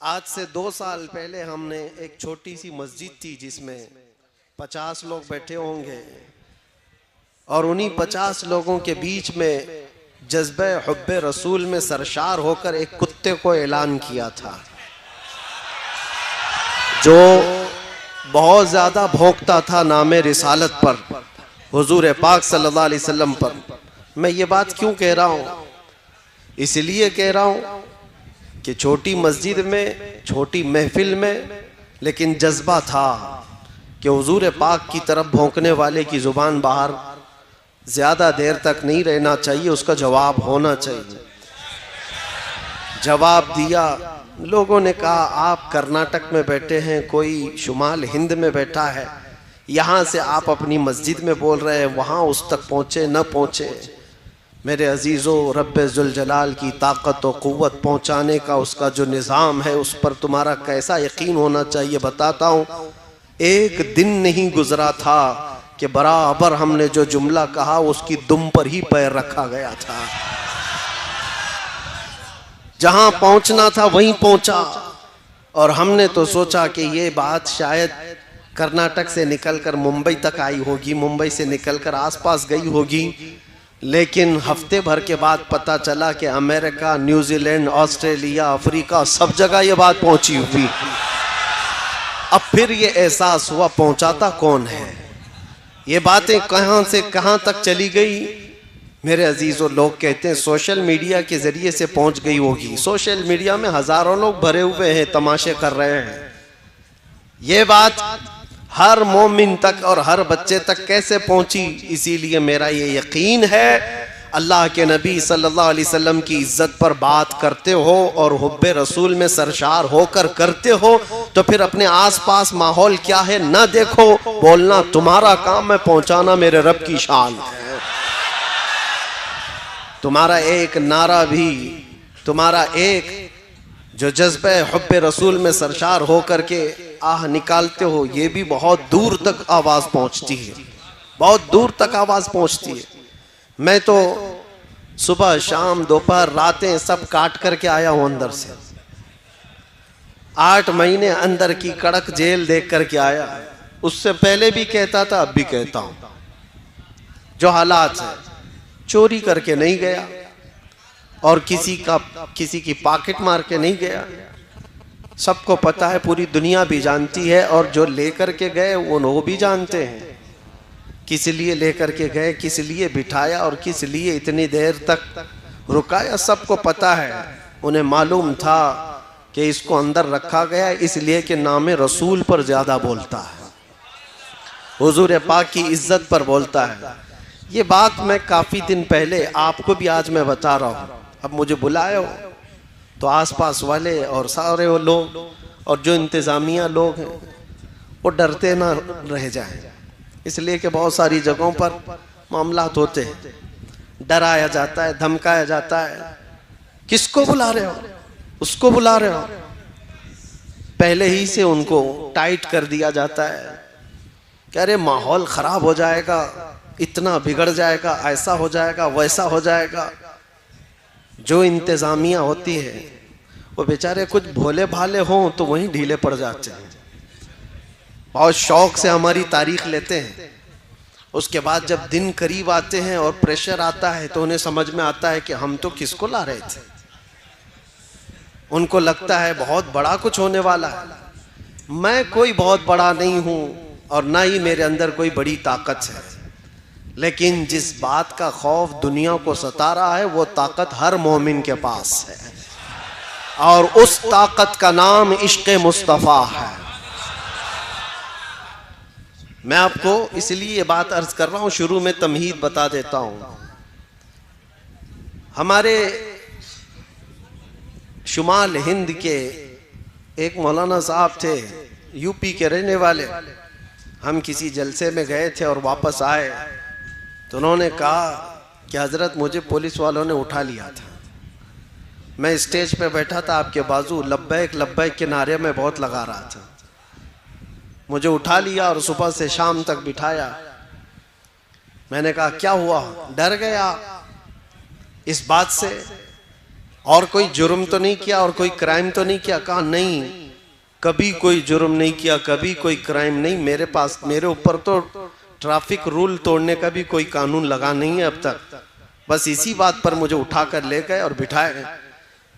आज से 2 साल पहले हमने एक छोटी सी मस्जिद थी जिसमें 50 लोग बैठे होंगे और उन्हीं 50 लोगों के बीच में जज्बे हुब्बे रसूल में सरशार होकर एक कुत्ते को ऐलान किया था जो बहुत ज्यादा भौंकता था नामे रिसालत पर, हुजूर पाक सल्लल्लाहु अलैहि वसल्लम पर। मैं ये बात क्यों कह रहा हूँ? इसलिए कह रहा हूँ कि छोटी मस्जिद में, छोटी महफिल में, लेकिन जज्बा था कि हुजूर पाक की तरफ भौंकने वाले की जुबान बाहर ज्यादा देर तक नहीं रहना चाहिए, उसका जवाब होना चाहिए। जवाब दिया। लोगों ने कहा आप कर्नाटक में बैठे हैं, कोई शुमाल हिंद में बैठा है, यहाँ से आप अपनी मस्जिद में बोल रहे हैं, वहाँ उस तक पहुँचे न पहुँचे। मेरे अजीज़ों, रब्बे जुल जलाल की ताकत और क़ुव्वत पहुँचाने का उसका जो निज़ाम है उस पर तुम्हारा कैसा यकीन होना चाहिए बताता हूँ। एक दिन नहीं गुजरा था कि बराबर हमने जो जुमला कहा उसकी दुम पर ही पैर रखा गया था। जहां पहुंचना था वहीं पहुंचा। और हमने तो सोचा कि ये बात शायद कर्नाटक से निकलकर मुंबई तक आई होगी, मुंबई से निकलकर आसपास गई होगी, लेकिन हफ्ते भर के बाद पता चला कि अमेरिका, न्यूजीलैंड, ऑस्ट्रेलिया, अफ्रीका, सब जगह ये बात पहुंची हुई। अब फिर ये एहसास हुआ पहुंचाता कौन है, ये बातें कहां से कहां तक चली गई। मेरे अजीजों, लोग कहते हैं सोशल मीडिया के जरिए से पहुंच गई होगी। सोशल मीडिया में हजारों लोग भरे हुए हैं, तमाशे कर रहे हैं। ये बात हर मोमिन तक और हर बच्चे तक कैसे पहुंची? इसीलिए मेरा ये यकीन है अल्लाह के नबी सल्लल्लाहु अलैहि वसल्लम की इज्जत पर बात करते हो और हुब्बे रसूल में सरशार होकर करते हो तो फिर अपने आसपास माहौल क्या है ना देखो, बोलना तुम्हारा काम है, पहुंचाना मेरे रब की शान है। तुम्हारा एक नारा भी, तुम्हारा एक जो जज्बे हुब्बे रसूल में सरशार होकर के आह निकालते हो, ये भी बहुत दूर तक आवाज पहुंचती है, बहुत दूर तक आवाज पहुंचती है। मैं तो सुबह शाम दोपहर रातें सब काट करके आया हूं अंदर से। 8 महीने अंदर की कड़क जेल देख करके आया। उससे पहले भी कहता था, अब भी कहता हूं, जो हालात है, चोरी करके नहीं गया और किसी की पॉकेट मार के नहीं गया। सबको पता है, पूरी दुनिया भी जानती है, और जो लेकर के गए वो भी जानते हैं किस लिए लेकर के गए, किस लिए बिठाया और किस लिए इतनी देर तक रुकाया। सबको पता है। उन्हें मालूम था कि इसको अंदर रखा गया इसलिए कि नामे रसूल पर ज्यादा बोलता है, हुजूर पाक की इज्जत पर बोलता है। ये बात मैं काफी दिन पहले आपको भी आज मैं बता रहा हूँ। अब मुझे बुलाए हो तो आसपास वाले और सारे वो लोग और जो इंतजामिया लोग हैं वो डरते ना रह जाएं, इसलिए कि बहुत सारी जगहों पर मामलात होते हैं, डराया जाता है, धमकाया जाता है। किसको बुला रहे हो, उसको बुला रहे हो, पहले ही से उनको टाइट कर दिया जाता है कि अरे माहौल खराब हो जाएगा, इतना बिगड़ जाएगा, ऐसा हो जाएगा, वैसा हो जाएगा। जो इंतजामिया होती है वो बेचारे कुछ भोले भाले हों तो वहीं ढीले पड़ जाते हैं, बहुत शौक से हमारी तारीख लेते हैं। उसके बाद जब दिन करीब आते हैं और प्रेशर आता है तो उन्हें समझ में आता है कि हम तो किसको ला रहे थे। उनको लगता है बहुत बड़ा कुछ होने वाला है। मैं कोई बहुत बड़ा नहीं हूं और ना ही मेरे अंदर कोई बड़ी ताकत है, लेकिन जिस बात का खौफ दुनिया को सता रहा है वो ताकत हर मोमिन के पास है, और उस ताकत का नाम इश्क़ मुस्तफ़ा है। मैं आपको इसलिए ये बात अर्ज कर रहा हूं, शुरू में तमहीद बता देता हूं। हमारे शुमाल हिंद के एक मौलाना साहब थे, यूपी के रहने वाले। हम किसी जलसे में गए थे और वापस आए तो उन्होंने कहा कि हजरत मुझे पुलिस वालों ने उठा लिया था। मैं स्टेज पे बैठा था, आपके बाजू लब्बैक लब्बैक के नारे में बहुत लगा रहा था। मुझे उठा लिया और सुबह से शाम तक बिठाया। मैंने कहा क्या हुआ? डर गया इस बात से और कोई जुर्म तो नहीं किया और कोई क्राइम तो नहीं किया? कहा नहीं, कभी कोई जुर्म नहीं किया, कभी कोई क्राइम नहीं। मेरे ऊपर तो ट्रैफिक रूल तोड़ने का भी कोई कानून लगा नहीं है अब तक। बस इसी बात पर मुझे उठाकर ले गए और बिठाए।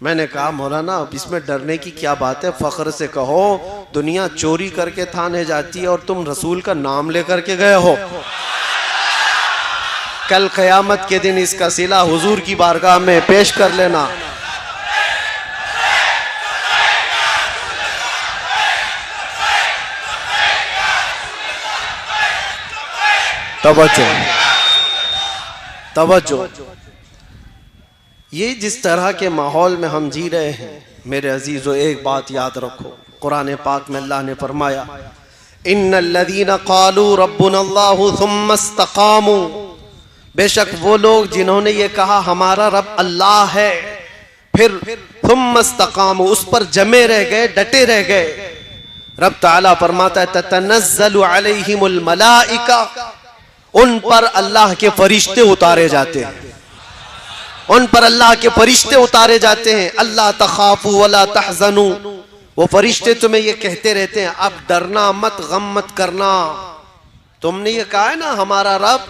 मैंने कहा मौलाना अब इसमें डरने की क्या बात है, फख्र से कहो दुनिया चोरी करके थाने जाती है और तुम रसूल का नाम लेकर के गए हो। कल क़यामत के दिन इसका सिला हुजूर की बारगाह में पेश कर लेना। तवज्जो। ये जिस तरह के माहौल में हम जी रहे हैं मेरे अजीजों, एक बात याद रखो, कुरान पाक में अल्लाह ने फरमाया इन्नल्लज़ीना क़ालू रब्बुनल्लाहु सुम्मा इस्तक़ामू, बेशक वो लोग जिन्होंने ये कहा हमारा रब अल्लाह है, फिर सुम्मा इस्तक़ामू उस पर जमे रह गए, डटे रह गए। रब ताला फरमाता है ततनज़्ज़लु अलैहिमुल मलाइका, उन पर अल्लाह के फरिश्ते उतारे जाते हैं, उन पर अल्लाह के फरिश्ते उतारे जाते हैं। अल्लाह तखाफू वला तहज़नू, वो फरिश्ते तुम्हें ये कहते रहते हैं अब डरना मत, गम मत करना। तुमने ये कहा है ना हमारा रब,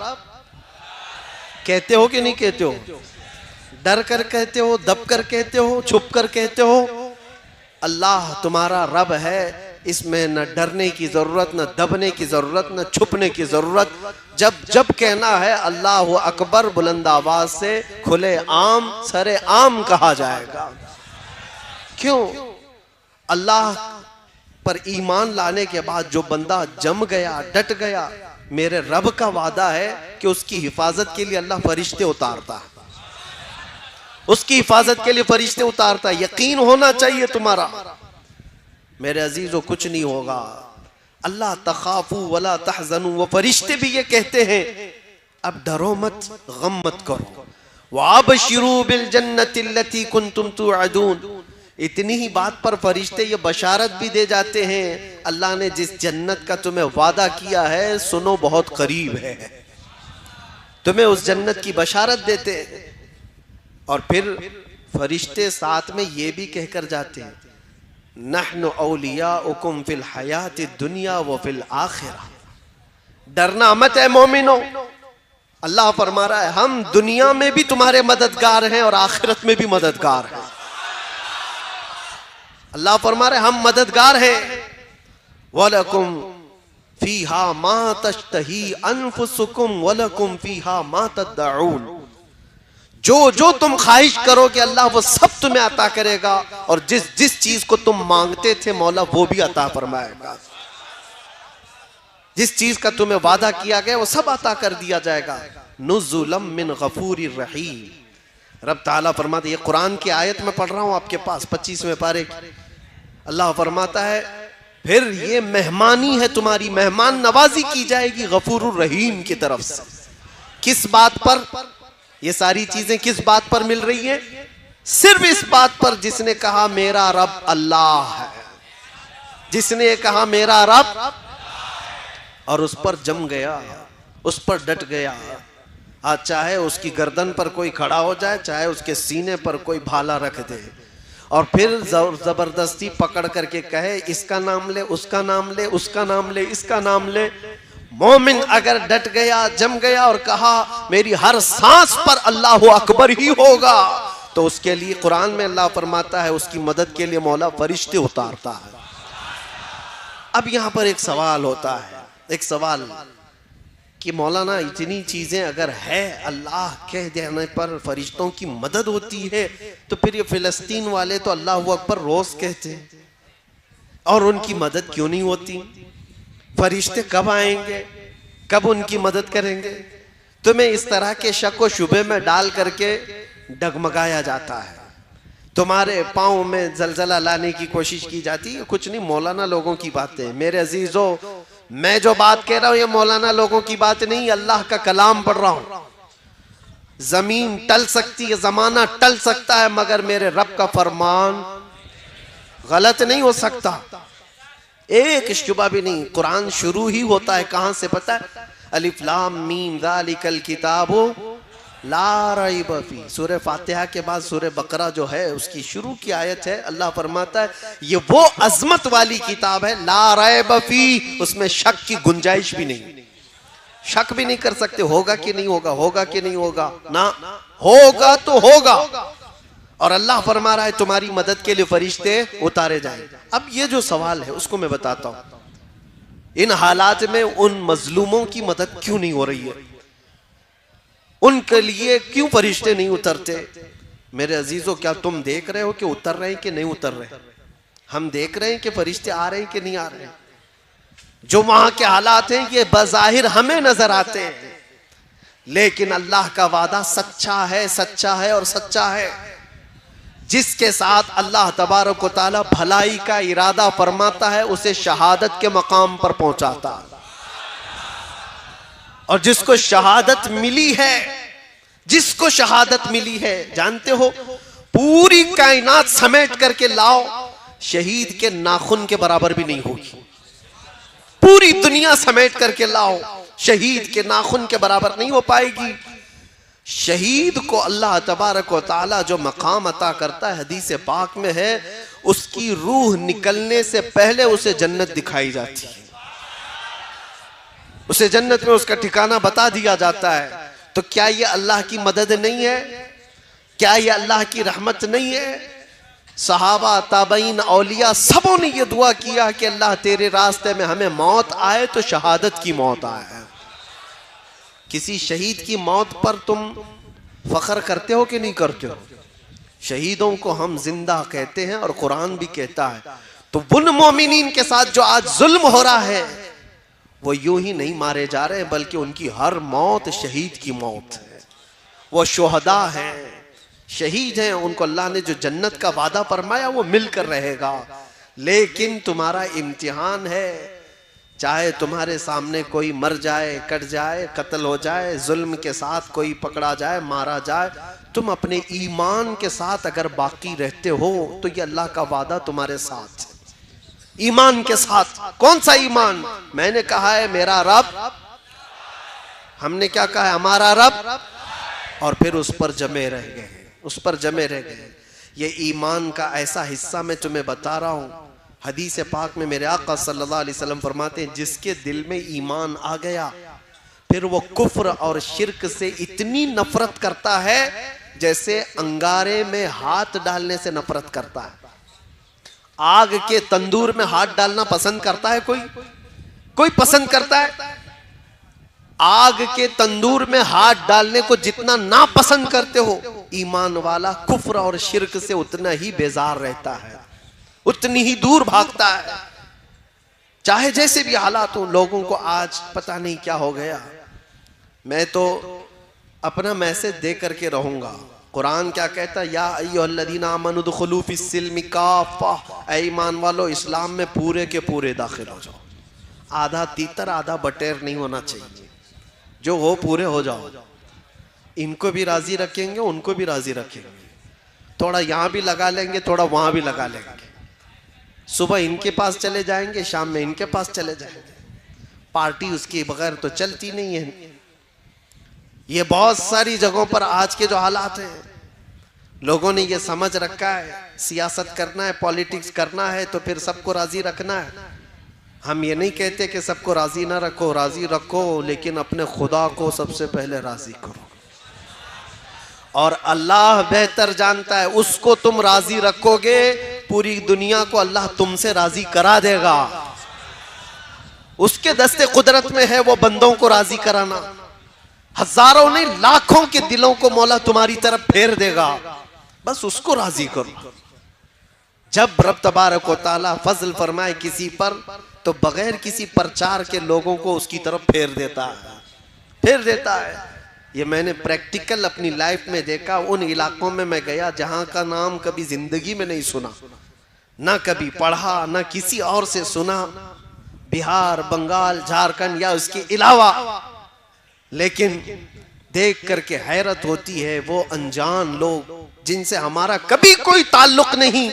कहते हो कि नहीं कहते हो? डर कर कहते हो, दब कर कहते हो, छुप कर कहते हो? अल्लाह तुम्हारा रब है, इसमें न डरने की जरूरत, न दबने की जरूरत, न छुपने की जरूरत। जब जब कहना है अल्लाह अकबर बुलंद आवाज से खुले आम सरे आम कहा जाएगा। क्यों? अल्लाह पर ईमान लाने के बाद जो बंदा जम गया, डट गया, मेरे रब का वादा है कि उसकी हिफाजत के लिए अल्लाह फरिश्ते उतारता है, उसकी हिफाजत के लिए फरिश्ते उतारता है। यकीन होना चाहिए तुम्हारा मेरे अजीजों, कुछ नहीं होगा। अल्लाह तखाफू वला तहज़नू, वो फरिश्ते भी ये कहते हैं अब डरो मत, गम मत करो। वाबशिरू बिल जन्नति लती कुंतुम तुअदून, इतनी ही बात पर फरिश्ते ये बशारत भी दे जाते हैं अल्लाह ने जिस जन्नत का तुम्हें वादा किया है सुनो बहुत करीब है, तुम्हें उस जन्नत की बशारत देते हैं। और फिर फरिश्ते साथ में ये भी कहकर जाते हैं नहनु औलियाउकुम फिल हयाति दुनिया व फिल आखिरा, डरना मत है मोमिनो। अल्लाह फरमा रहा है हम दुनिया में भी तुम्हारे मददगार हैं और आखिरत में भी मददगार हैं। अल्लाह फरमा रहे हम मददगार हैं। वलकुम फीहा मा तश्तही अनफुसुकुम वलकुम फीहा मा तदउन, जो जो तुम ख्वाहिश करोगे अल्लाह वो सब तुम्हें अता करेगा, और जिस जिस चीज को तुम मांगते थे मौला वो भी अता फरमाएगा। जिस चीज का तुम्हें वादा किया गया वो सब अता कर दिया जाएगा। नुज़ुलम मिन गफूरिर रहीम, रब ताला फरमाते, ये कुरान की आयत में पढ़ रहा हूं आपके पास 25वें पारे की। अल्लाह फरमाता है फिर ये मेहमानी है तुम्हारी, मेहमान नवाजी की जाएगी गफूरुर रहीम की तरफ से। किस बात पर ये सारी चीजें किस बात पर मिल रही है? सिर्फ इस बात पर जिसने कहा मेरा रब अल्लाह है, जिसने कहा मेरा रब और उस पर जम गया, उस पर डट गया। आज चाहे उसकी गर्दन पर कोई खड़ा हो जाए, चाहे उसके सीने पर कोई भाला रख दे और फिर जबरदस्ती पकड़ करके कहे इसका नाम ले, उसका नाम ले, उसका नाम ले, इसका नाम ले। मोमिन अगर डट गया, जम गया और कहा मेरी हर सांस पर अल्लाह अकबर ही होगा, तो उसके लिए कुरान में अल्लाह फरमाता है उसकी मदद के लिए मौला फरिश्ते उतारता है। अब यहां पर एक सवाल होता है, एक सवाल कि मौलाना इतनी चीजें अगर है, अल्लाह कह देने पर फरिश्तों की मदद होती है, तो फिर ये फिलिस्तीन वाले तो अल्लाह अकबर रोज कहते हैं और उनकी मदद क्यों नहीं होती? फरिश्ते कब आएंगे, कब उनकी मदद करेंगे? तुम्हें इस तरह के शक व शुबे में डाल करके डगमगाया जाता है, तुम्हारे पाँव में जलजला लाने की कोशिश की जाती है। कुछ नहीं, मौलाना लोगों की बातें। मेरे अजीजों, मैं जो बात कह रहा हूं ये मौलाना लोगों की बात नहीं, अल्लाह का कलाम पढ़ रहा हूं। जमीन टल सकती है, जमाना टल सकता है, मगर मेरे रब का फरमान गलत नहीं हो सकता, एक शुबा भी नहीं। कुरान शुरू ही होता है कहां से पता है? अलिफ लाम मीम ज़ालिकल किताबु ला रैब फी। सूरह फातिहा के बाद सूरह बकरा जो है उसकी शुरू की आयत है, अल्लाह फरमाता है ये वो अजमत वाली किताब है, ला रैब फी, उसमें शक की गुंजाइश भी नहीं, शक भी नहीं कर सकते होगा कि नहीं होगा, होगा कि नहीं होगा, ना होगा तो होगा। और अल्लाह फरमा रहा है तुम्हारी मदद के लिए फरिश्ते उतारे जाएंगे। अब ये जो सवाल है उसको मैं बताता हूं, इन हालात में उन मजलूमों की मदद क्यों नहीं हो रही है, उनके लिए क्यों फरिश्ते नहीं उतरते? मेरे अजीजों, क्या तुम देख रहे हो कि उतर रहे हैं कि नहीं उतर रहे? हम देख रहे हैं कि फरिश्ते आ रहे हैं कि नहीं आ रहे हैं? जो वहां के हालात हैं ये बज़ाहिर हमें नजर आते हैं, लेकिन अल्लाह का वादा सच्चा है, सच्चा है और सच्चा है। जिसके साथ अल्लाह तबारक व तआला भलाई का इरादा फरमाता है उसे शहादत के मकाम पर पहुंचाता है, और जिसको शहादत मिली है, जिसको शहादत मिली है, जानते हो पूरी कायनात समेट करके लाओ, शहीद के नाखून के बराबर भी नहीं होगी। पूरी दुनिया समेट करके लाओ, शहीद के नाखून के बराबर नहीं हो पाएगी। शहीद को अल्लाह तबारक व तआला जो मकाम अता करता है, हदीस पाक में है, उसकी रूह निकलने से पहले उसे जन्नत दिखाई जाती है, उसे जन्नत में उसका ठिकाना बता दिया जाता है। तो क्या ये अल्लाह की मदद नहीं है? क्या ये अल्लाह की रहमत नहीं है? सहाबा, ताबईन, औलिया सबों ने ये दुआ किया कि अल्लाह तेरे रास्ते में हमें मौत आए तो शहादत की मौत आए। किसी शहीद की मौत पर तुम फख्र करते हो कि नहीं करते हो? शहीदों को हम जिंदा कहते हैं और कुरान भी कहता है। तो उन मोमिनीन के साथ जो आज जुल्म हो रहा है, वो यूं ही नहीं मारे जा रहे हैं, बल्कि उनकी हर मौत शहीद की मौत है। वो शुहदा हैं, शहीद हैं, उनको अल्लाह ने जो जन्नत का वादा फरमाया वो मिलकर रहेगा। लेकिन तुम्हारा इम्तिहान है, चाहे तुम्हारे सामने कोई मर जाए, कट जाए, कत्ल हो जाए, जुल्म के साथ कोई पकड़ा जाए, मारा जाए, तुम अपने ईमान के साथ अगर बाकी रहते हो तो ये अल्लाह का वादा तुम्हारे साथ है। ईमान के साथ। कौन सा ईमान? मैंने कहा है मेरा रब, हमने क्या कहा है? हमारा रब, और फिर उस पर जमे रह गए, उस पर जमे रह गए। ये ईमान का ऐसा हिस्सा मैं तुम्हें बता रहा हूं। हदीस पाक में मेरे आका सल्लल्लाहु अलैहि वसल्लम फरमाते हैं, जिसके दिल में ईमान आ गया फिर वो कुफ्र और शिर्क से इतनी नफरत करता है जैसे अंगारे में हाथ डालने से नफरत करता है। आग के तंदूर में हाथ डालना पसंद करता है कोई? कोई पसंद करता है? आग के तंदूर में हाथ डालने को जितना ना पसंद करते हो, ईमान वाला कुफ्र और शिर्क से उतना ही बेजार रहता है, उतनी ही दूर भागता है, चाहे जैसे भी हालात हो। लोगों को आज पता नहीं क्या हो गया। मैं तो अपना मैसेज दे करके रहूंगा। कुरान क्या कहता है? या अय्युहल्लज़ीना आमनू दुखुलू फिस्सिल्मि काफ़ा, ऐ ईमान वालो इस्लाम में पूरे के पूरे दाखिल हो जाओ। आधा तीतर आधा बटेर नहीं होना चाहिए, जो हो पूरे हो जाओ। इनको भी राजी रखेंगे, उनको भी राजी रखेंगे, थोड़ा यहाँ भी लगा लेंगे, थोड़ा वहां भी लगा लेंगे। सुबह इनके पास चले जाएंगे, शाम में इनके पास चले जाएंगे। पार्टी उसके बगैर तो चलती नहीं है। ये बहुत सारी जगहों पर आज के जो हालात हैं, लोगों ने ये समझ रखा है सियासत करना है, पॉलिटिक्स करना है तो फिर सबको राजी रखना है। हम ये नहीं कहते कि सबको राजी ना रखो, राजी रखो, लेकिन अपने खुदा को सबसे पहले राजी करो। और अल्लाह बेहतर जानता है, उसको तुम राजी रखोगे पूरी दुनिया को अल्लाह तुमसे राजी करा देगा। उसके दस्ते कुदरत में है वो बंदों को राजी कराना। हजारों नहीं लाखों के दिलों को मौला तुम्हारी तरफ फेर देगा, बस उसको राजी करो। जब रब तबारक व तआला फजल फरमाए किसी पर तो बगैर किसी प्रचार के लोगों को उसकी तरफ फेर देता है, फेर देता है। ये मैंने प्रैक्टिकल अपनी लाइफ में देखा। उन इलाकों में मैं गया जहां का नाम कभी जिंदगी में नहीं सुना, ना कभी पढ़ा, ना किसी और से सुना, बिहार, बंगाल, झारखंड या उसके अलावा, लेकिन देख करके हैरत होती है। वो अनजान लोग जिनसे हमारा कभी कोई ताल्लुक नहीं,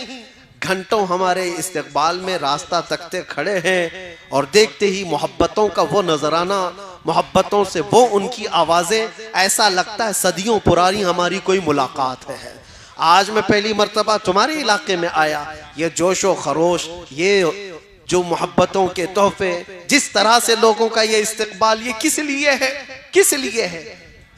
घंटों हमारे इस्तकबाल में रास्ता तकते खड़े हैं और देखते ही मोहब्बतों का वो नजराना, मोहब्बतों से, वो उनकी आवाज़ें, ऐसा लगता है सदियों पुरानी हमारी कोई मुलाकात है। आज मैं पहली मर्तबा तुम्हारे इलाके में आया, ये जोशो खरोश, ये जो मोहब्बतों के तोहफे, जिस तरह से लोगों का ये इस्तकबाल, ये किस लिए है, किस लिए है?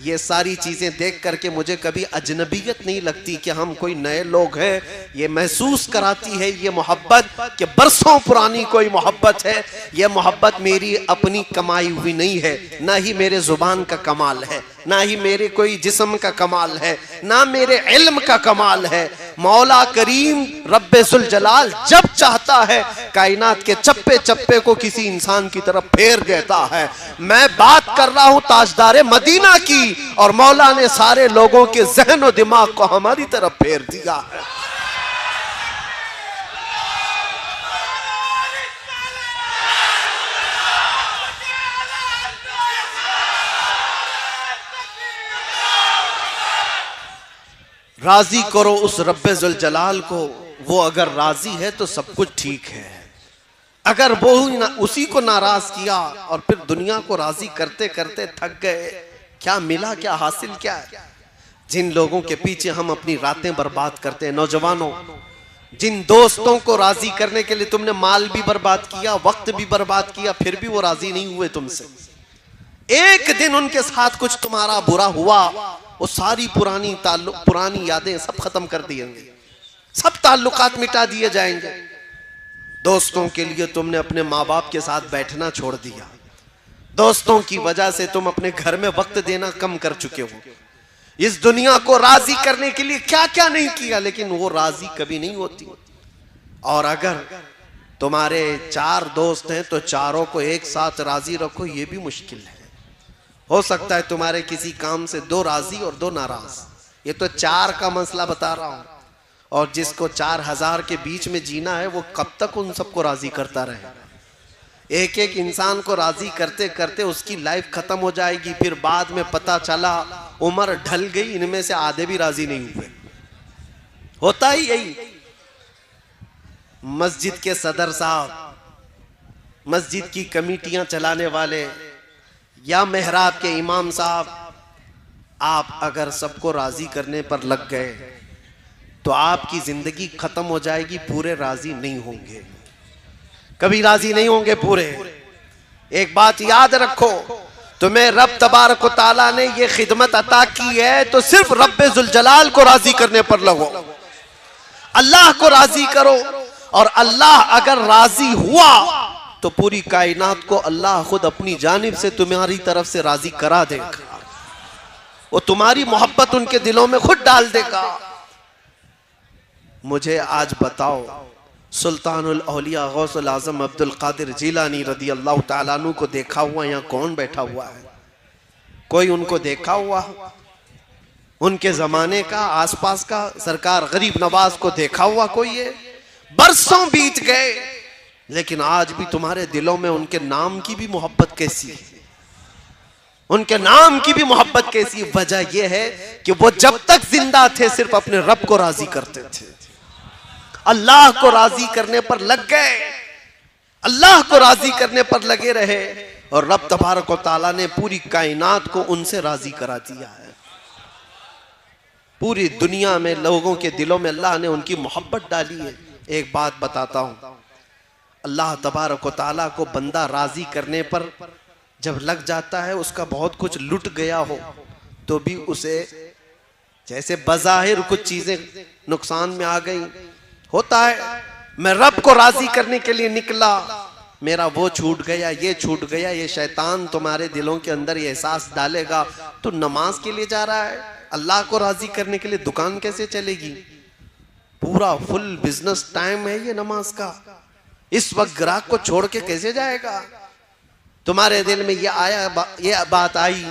ये सारी चीज़ें देख करके मुझे कभी अजनबियत नहीं लगती कि हम कोई नए लोग हैं। ये महसूस कराती है ये मोहब्बत कि बरसों पुरानी कोई मोहब्बत है। ये मोहब्बत मेरी अपनी कमाई हुई नहीं है, ना ही मेरे ज़ुबान का कमाल है, ना ही मेरे कोई जिस्म का कमाल है, ना मेरे इल्म का कमाल है। मौला करीम रब्बे जुल जलाल जब चाहता है कायनात के चप्पे चप्पे को किसी इंसान की तरफ फेर देता है। मैं बात कर रहा हूं ताजदारे मदीना की, और मौला ने सारे लोगों के जहन और दिमाग को हमारी तरफ फेर दिया है। राजी करो उस रब्बे जुल जलाल को, वो अगर राजी है तो सब कुछ ठीक है। अगर वो उसी को नाराज किया और फिर दुनिया को राजी करते करते थक गए, क्या मिला, क्या हासिल क्या है? जिन लोगों के पीछे हम अपनी रातें बर्बाद करते हैं, नौजवानों, जिन दोस्तों को राजी करने के लिए तुमने माल भी बर्बाद किया, वक्त भी बर्बाद किया, फिर भी वो राजी नहीं हुए तुमसे। एक दिन उनके साथ कुछ तुम्हारा बुरा हुआ, वो सारी पुरानी यादें सब खत्म कर दिएंगे, सब ताल्लुकात मिटा दिए जाएंगे। दोस्तों के लिए तुमने अपने माँ बाप के साथ बैठना छोड़ दिया, दोस्तों की वजह से तुम अपने घर में वक्त देना कम कर चुके हो। इस दुनिया को राजी करने के लिए क्या क्या नहीं किया, लेकिन वो राजी कभी नहीं होती। और अगर तुम्हारे 4 दोस्त हैं तो चारों को एक साथ राजी रखो, ये भी मुश्किल है। हो सकता है तुम्हारे किसी काम से 2 राजी और 2 नाराज। ये तो 4 का मसला बता रहा हूं, और जिसको 4000 के बीच में जीना है वो कब तक उन सबको राजी करता रहे? एक एक इंसान को राजी करते करते उसकी लाइफ खत्म हो जाएगी। फिर बाद में पता चला उम्र ढल गई, इनमें से आधे भी राजी नहीं हुए। होता ही यही। मस्जिद के सदर साहब, मस्जिद की कमेटियां चलाने वाले, या मेहराब के इमाम साहब, आप अगर सबको राजी करने पर लग गए तो आपकी जिंदगी खत्म हो जाएगी, पूरे राजी नहीं होंगे, कभी राजी नहीं होंगे पूरे। एक बात याद रखो, तुम्हें रब तबारक व तआला ने ये खिदमत अता की है तो सिर्फ रब्बे जुल जलाल को राजी करने पर लगो, अल्लाह को राजी करो। और अल्लाह अगर राजी हुआ तो पूरी कायनात को अल्लाह खुद अपनी जानिब से तुम्हारी तरफ से राजी करा देगा। वो तुम्हारी मोहब्बत उनके दिलों में खुद डाल देगा। मुझे आज बताओ, सुल्तानुल औलिया गौसुल आज़म अब्दुल कादिर जिलानी रदी अल्लाह ताला अन्हु को देखा हुआ यहाँ कौन बैठा हुआ है? कोई उनको देखा हुआ? उनके जमाने का, आसपास का सरकार गरीब नवाज को देखा हुआ कोई है? बरसों बीत गए, लेकिन आज भी तुम्हारे दिलों में उनके नाम की भी मोहब्बत कैसी है? उनके नाम की भी मोहब्बत कैसी? वजह यह है कि वो जब तक जिंदा थे सिर्फ अपने रब को राजी करते थे, अल्लाह को राजी करने पर लग गए, अल्लाह को राजी करने पर लगे रहे, और रब तबारक व तआला ने पूरी कायनात को उनसे राजी करा दिया है। पूरी दुनिया में लोगों के दिलों में अल्लाह ने उनकी मोहब्बत डाली है। एक बात बताता हूं, अल्लाह तबारक व तआला को बंदा राजी करने पर जब लग जाता है, उसका बहुत कुछ लुट गया हो तो भी उसे, जैसे बज़ाहिर कुछ चीजें नुकसान में आ गई, होता है मैं रब को राजी करने के लिए निकला, मेरा वो छूट गया, ये छूट गया। ये शैतान तुम्हारे दिलों के अंदर ये एहसास डालेगा, तो नमाज के लिए जा रहा है, अल्लाह को राजी करने के लिए दुकान कैसे चलेगी? पूरा फुल बिजनेस टाइम है ये नमाज का, इस वक्त ग्राहक को छोड़ के कैसे जाएगा? तुम्हारे दिल में ये बात आई,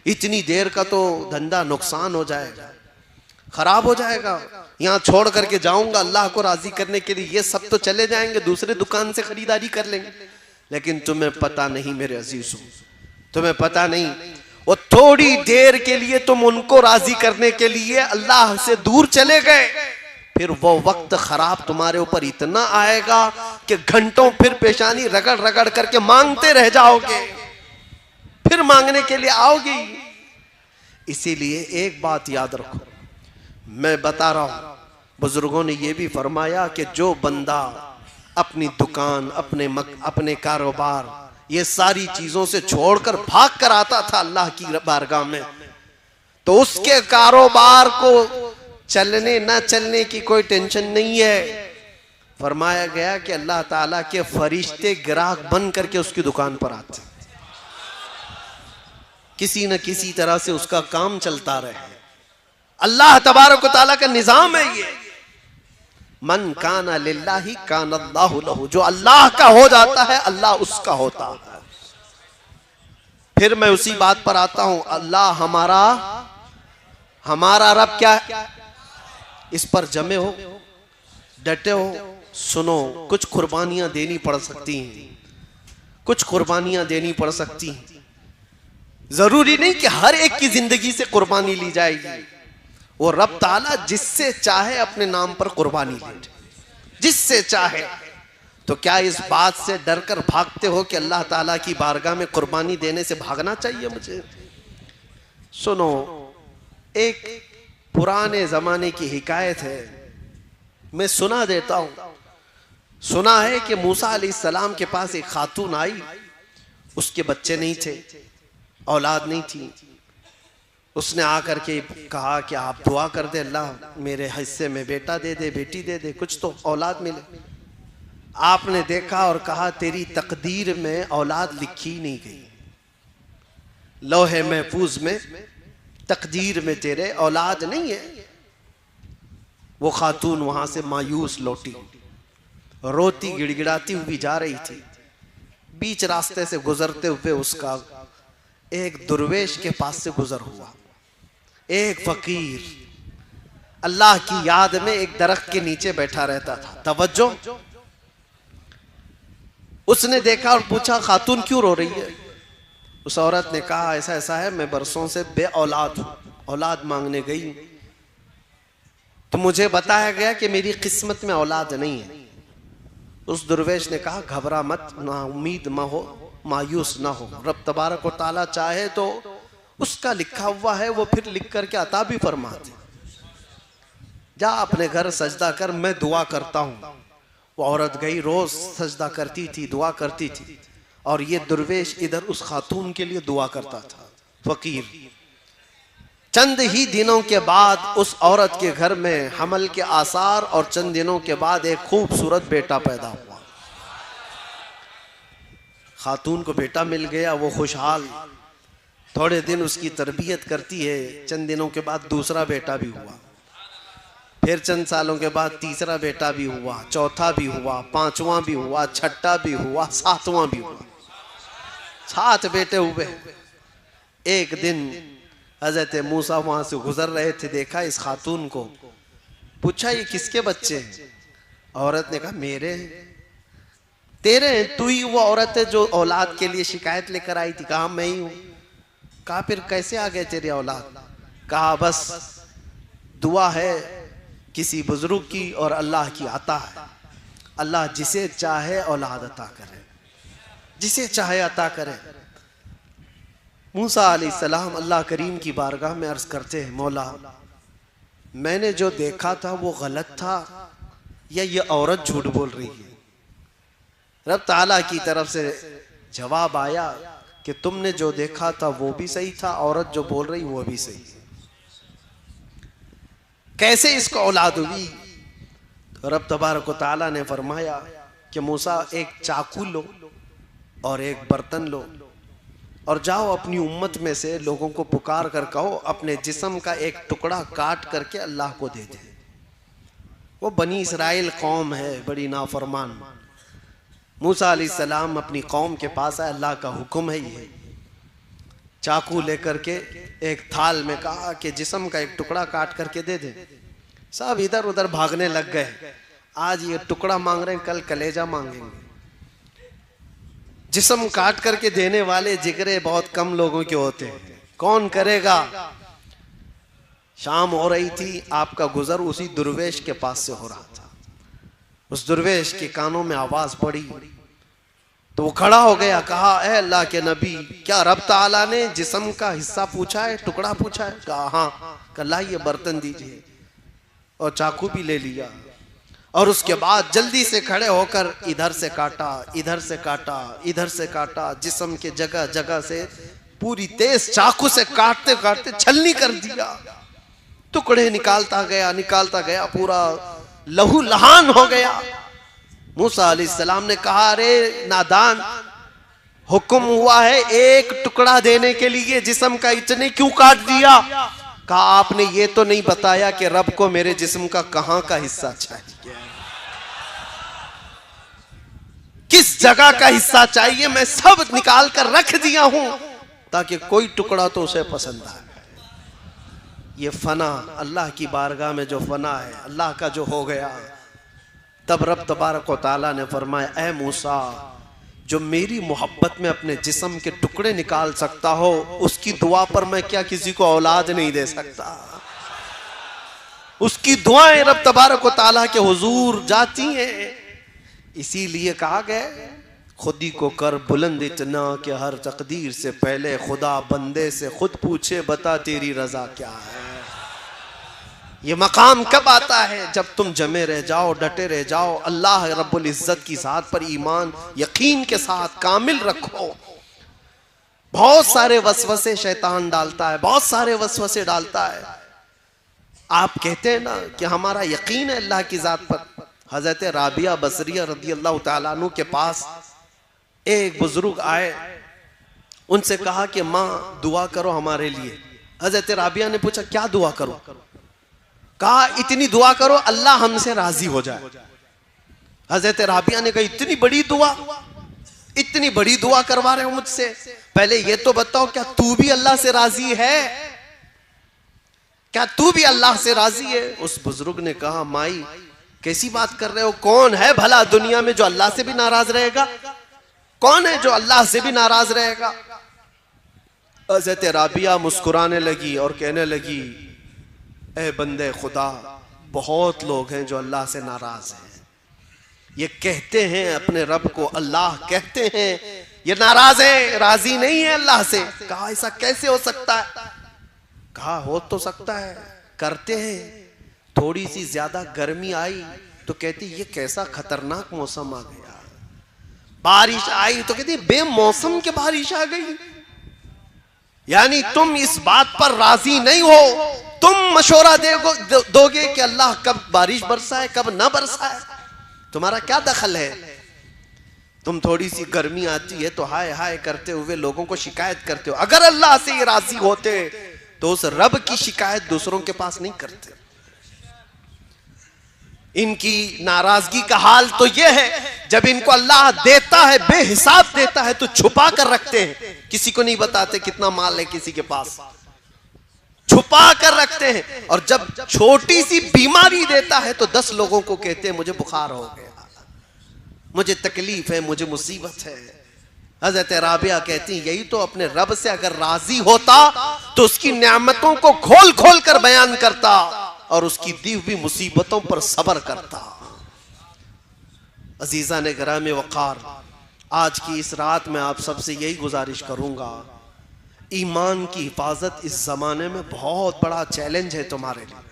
इतनी देर का तो धंधा नुकसान हो जाएगा, खराब हो जाएगा, यहाँ छोड़ करके जाऊंगा अल्लाह को राजी करने के लिए, ये सब तो चले जाएंगे, दूसरे दुकान से खरीदारी कर लेंगे। लेकिन तुम्हें पता नहीं मेरे अजीजों, तुम्हें पता नहीं, वो थोड़ी देर के लिए तुम उनको राजी करने के लिए अल्लाह से दूर चले गए, फिर वो वक्त खराब तुम्हारे ऊपर इतना आएगा कि घंटों फिर पेशानी रगड़ रगड़ करके मांगते रह जाओगे। फिर मांगने के लिए आओगी। इसीलिए एक बात याद रखो, मैं बता रहा हूं, बुजुर्गों ने यह भी फरमाया कि जो बंदा अपनी दुकान, अपने कारोबार, ये सारी चीजों से छोड़कर भाग कर आता था अल्लाह की बारगाह में, तो उसके कारोबार को चलने न चलने की कोई टेंशन नहीं है। फरमाया गया कि अल्लाह ताला के फरिश्ते ग्राहक बन करके उसकी दुकान पर आते, किसी न किसी तरह से उसका काम चलता रहे। अल्लाह तबारक व तआला का निजाम है ये। मन काना लिल्लाहि काना अल्लाहु लहु, जो अल्लाह का हो जाता है अल्लाह उसका होता है। फिर मैं उसी बात पर आता हूं, अल्लाह हमारा रब क्या है? इस पर जमे हो, डटे हो, सुनो। कुछ कुर्बानियां देनी पड़ सकती हैं, कुछ कुर्बानियां देनी पड़ सकती हैं। जरूरी नहीं कि हर एक की जिंदगी से कुर्बानी ली जाएगी। वो रब ताला जिससे चाहे अपने नाम पर कुर्बानी ले, जिससे चाहे। तो क्या इस बात से डर कर भागते हो कि अल्लाह ताला की बारगाह में कुर्बानी देने से भागना चाहिए मुझे? सुनो, एक पुराने जमाने की हिकायत है, मैं सुना देता हूं। सुना है कि मूसा अलैहिस्सलाम के पास एक खातून आई, उसके बच्चे नहीं थे, औलाद नहीं थी। उसने आकर के कहा कि आप दुआ कर दे, अल्लाह मेरे हिस्से में बेटा दे दे, बेटी दे दे, कुछ तो औलाद मिले। आपने देखा और कहा तेरी तकदीर में औलाद लिखी नहीं गई, लौहे महफूज में तकदीर में तेरे औलाद नहीं है। वो खातून वहां से मायूस लौटी, रोती गिड़गिड़ाती हुई जा रही थी। बीच रास्ते से गुजरते हुए उसका एक दुर्वेश के पास से गुजर हुआ। एक फकीर अल्लाह की याद में एक दरख्त के नीचे बैठा रहता था। तवज्जो, उसने देखा और पूछा खातून क्यों रो रही है? उस औरत ने कहा ऐसा ऐसा है, मैं बरसों से बे औलाद हूं, औलाद मांगने गई तो मुझे बताया गया कि मेरी किस्मत में औलाद नहीं है। उस दुर्वेश ने कहा घबरा मत, ना उम्मीद ना हो, मायूस ना हो, रब तबारक व तआला चाहे तो उसका लिखा हुआ है, वो फिर लिख करके अता भी फरमाते। जा अपने घर सजदा कर, मैं दुआ करता हूं। वो औरत गई, रोज सजदा करती थी, दुआ करती थी, और ये दुर्वेश इधर उस खातून के लिए दुआ करता था, फकीर। चंद ही दिनों के बाद उस औरत के घर में हमल के आसार, और चंद दिनों के बाद एक खूबसूरत बेटा पैदा हुआ। खातून को बेटा मिल गया, वो खुशहाल। थोड़े दिन उसकी तरबियत करती है, चंद दिनों के बाद दूसरा बेटा भी हुआ, फिर चंद सालों के बाद तीसरा बेटा भी हुआ, चौथा भी हुआ, पांचवा भी हुआ, छठा भी हुआ, सातवां भी हुआ। 7 बेटे हुए। एक दिन हजरत मूसा वहां से गुजर रहे थे, देखा इस खातून को, पूछा ये किसके बच्चे हैं? औरत ने कहा मेरे। तेरे? तू ही वो औरत है जो औलाद के लिए शिकायत लेकर आई थी? कहा मैं ही हूं। कहा फिर कैसे आ गए तेरी औलाद? कहा बस दुआ है किसी बुजुर्ग की और अल्लाह की आता है। अल्लाह जिसे चाहे औलाद अता करे, जिसे चाहे अता करे। मूसा अलैहिस्सलाम अल्लाह करीम की बारगाह में अर्ज करते हैं, मौला मैंने जो देखा था वो गलत था या ये औरत झूठ बोल रही है? रब ताला की तरफ से जवाब आया कि तुमने जो देखा था वो भी सही था, औरत जो बोल रही वो भी सही है। कैसे इसको औलाद हुई? तो रब तबारक व तआला ने फरमाया कि मूसा एक चाकू लो और एक बर्तन लो और जाओ अपनी उम्मत में से लोगों को पुकार कर कहो अपने जिस्म का एक टुकड़ा काट करके अल्लाह को दे दे। वो बनी इसराइल कौम है बड़ी नाफरमान। मूसा अलैहिस्सलाम अपनी कौम के पास आए, अल्लाह का हुक्म है ये। चाकू लेकर के एक थाल में कहा कि जिस्म का एक टुकड़ा काट करके दे दे। सब इधर उधर भागने लग गए। आज ये टुकड़ा मांग रहे हैं, कल कलेजा मांगेंगे। जिस्म काट करके देने वाले जिगरे बहुत कम लोगों के होते हैं, कौन करेगा? शाम हो रही थी, आपका गुजर उसी दुर्वेश के पास से हो रहा था। उस दुर्वेश के कानों में आवाज पड़ी तो वो खड़ा हो गया, कहा ए अल्लाह के नबी, क्या रब ताला ने जिस्म का हिस्सा पूछा है, टुकड़ा पूछा है? कहा हाँ। कहा ये बर्तन दीजिए, और चाकू भी ले लिया, और उसके बाद जल्दी से खड़े होकर इधर से काटा, इधर से काटा, इधर से काटा, जिस्म के जगह जगह से पूरी तेज चाकू से काटते काटते छलनी कर दिया, टुकड़े निकालता गया, पूरा लहू लहान हो गया। मूसा अलैहिस्सलाम ने कहा, अरे नादान, हुक्म हुआ है एक टुकड़ा देने के लिए, जिस्म का इतने क्यों काट दिया? कहा आपने ये तो नहीं बताया कि रब को मेरे जिस्म का कहां का हिस्सा चाहिए, किस जगह का हिस्सा चाहिए। मैं सब निकाल कर रख दिया हूं ताकि कोई टुकड़ा तो उसे पसंद आए। ये फना, अल्लाह की बारगाह में जो फना है, अल्लाह का जो हो गया, तब रब तबारक व तआला ने फरमाया, ए मूसा, जो मेरी मोहब्बत में अपने जिस्म के टुकड़े निकाल सकता हो, उसकी दुआ पर मैं क्या किसी को औलाद नहीं दे सकता? उसकी दुआएं रब तबारक व तआला के हुजूर जाती हैं। इसीलिए कहा गया, खुदी को कर बुलंद इतना कि हर तकदीर से पहले खुदा बंदे से खुद पूछे, बता तेरी रजा क्या है। ये मकाम कब आता है? जब तुम जमे रह जाओ, डटे रह जाओ, अल्लाह रब्बुल इज्जत की ज़ात पर ईमान यकीन के साथ कामिल रखो। बहुत सारे वसवसे शैतान डालता है, बहुत सारे वसवसे डालता है। आप कहते हैं ना कि हमारा यकीन है अल्लाह की ज़ात पर। हजरत राबिया बसरिया रदी अल्लाह तआला अन्हु के पास एक बुजुर्ग आए, उनसे कहा कि माँ दुआ करो हमारे लिए। हजरत राबिया ने पूछा क्या दुआ करो? कहा इतनी दुआ करो अल्लाह हमसे राजी हो जाए। हजरत राबिया ने कहा इतनी बड़ी दुआ, इतनी बड़ी दुआ करवा रहे हो मुझसे, पहले ये तो बताओ क्या तू भी अल्लाह से राजी है? क्या तू भी अल्लाह से राजी है? उस बुजुर्ग ने कहा माई कैसी बात कर रहे हो, कौन है भला दुनिया में जो अल्लाह से भी नाराज रहेगा? कौन है जो अल्लाह से भी नाराज रहेगा? हज़रत राबिया मुस्कुराने लगी और कहने लगी, ए बंदे खुदा, बहुत लोग हैं जो अल्लाह से नाराज हैं। ये कहते हैं अपने रब को अल्लाह कहते हैं, ये नाराज है, राजी नहीं है अल्लाह से। कहा ऐसा कैसे हो सकता है? कहा हो तो सकता है, करते हैं। थोड़ी सी ज्यादा गर्मी आई तो कहती ये कैसा खतरनाक मौसम आ गया, बारिश आई तो कहती बेमौसम के बारिश आ गई। यानी तुम इस बात पर राजी नहीं हो, तुम मशवरा दोगे कि अल्लाह कब बारिश बरसाए कब ना बरसाए, तुम्हारा क्या दखल है? तुम थोड़ी सी गर्मी आती है तो हाय हाय करते हुए लोगों को शिकायत करते हो। अगर अल्लाह से ये राजी होते तो उस रब की शिकायत दूसरों के पास नहीं करते। इनकी नाराजगी का हाल तो यह है, जब इनको अल्लाह देता है बेहिसाब देता है तो छुपा कर रखते हैं, किसी को नहीं बताते कितना माल है किसी के पास, छुपा कर रखते हैं। और जब छोटी सी बीमारी देता है तो 10 लोगों को कहते हैं मुझे बुखार हो गया, मुझे तकलीफ है, मुझे मुसीबत है। हजरत राबिया कहती यही तो अपने रब से अगर राजी होता तो उसकी नेमतों को खोल खोल कर बयान करता और उसकी दी हुई मुसीबतों पर सब्र करता। अजीजा ने गिरामे वक़ार, आज की इस रात में आप सबसे यही गुजारिश करूंगा, ईमान की हिफाजत इस जमाने में बहुत बड़ा चैलेंज है तुम्हारे लिए।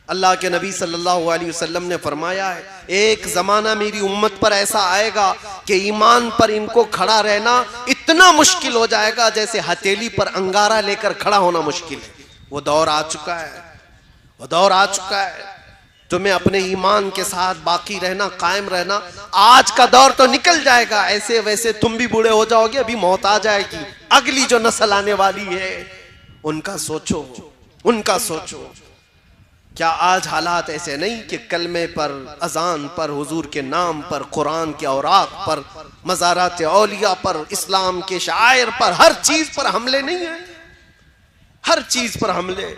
अल्लाह के नबी सल्लल्लाहु अलैहि वसल्लम ने फरमाया है, एक जमाना मेरी उम्मत पर ऐसा आएगा कि ईमान पर इनको खड़ा रहना इतना मुश्किल हो जाएगा जैसे हथेली पर अंगारा लेकर खड़ा होना मुश्किल है। वो दौर आ चुका है, वो दौर आ चुका है। तुम्हें अपने ईमान के साथ बाकी रहना, कायम रहना। आज का दौर तो निकल जाएगा, ऐसे वैसे तुम भी बूढ़े हो जाओगे, अभी मौत आ जाएगी। अगली जो नस्ल आने वाली है उनका सोचो, उनका सोचो। क्या आज हालात ऐसे नहीं कि कलमे पर, अजान पर, हुजूर के नाम पर, कुरान के औराक पर, मज़ारात औलिया पर, इस्लाम के शायर पर, हर चीज पर हमले नहीं है, हर चीज पर हमले।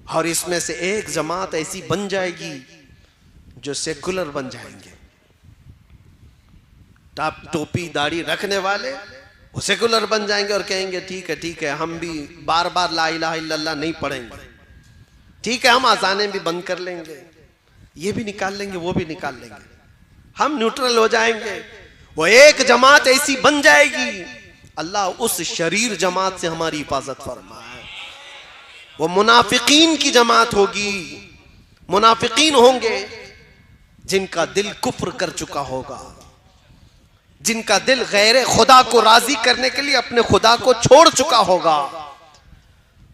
और इसमें से एक जमात ऐसी बन जाएगी जो सेकुलर बन जाएंगे, टाप टोपी दाढ़ी रखने वाले वो सेकुलर बन जाएंगे और कहेंगे ठीक है हम भी बार बार ला इलाहा इल्लल्लाह नहीं पढ़ेंगे, ठीक है हम आज़ानें भी बंद कर लेंगे, ये भी निकाल लेंगे वो भी निकाल लेंगे, हम न्यूट्रल हो जाएंगे। वो एक जमात ऐसी बन जाएगी, अल्लाह उस शरीर जमात से हमारी हिफाजत फरमाए। वो मुनाफिकीन की जमात होगी, मुनाफिकीन होंगे जिनका दिल कुफ्र कर चुका होगा, जिनका दिल गैर खुदा को राजी करने के लिए अपने खुदा को छोड़ चुका होगा।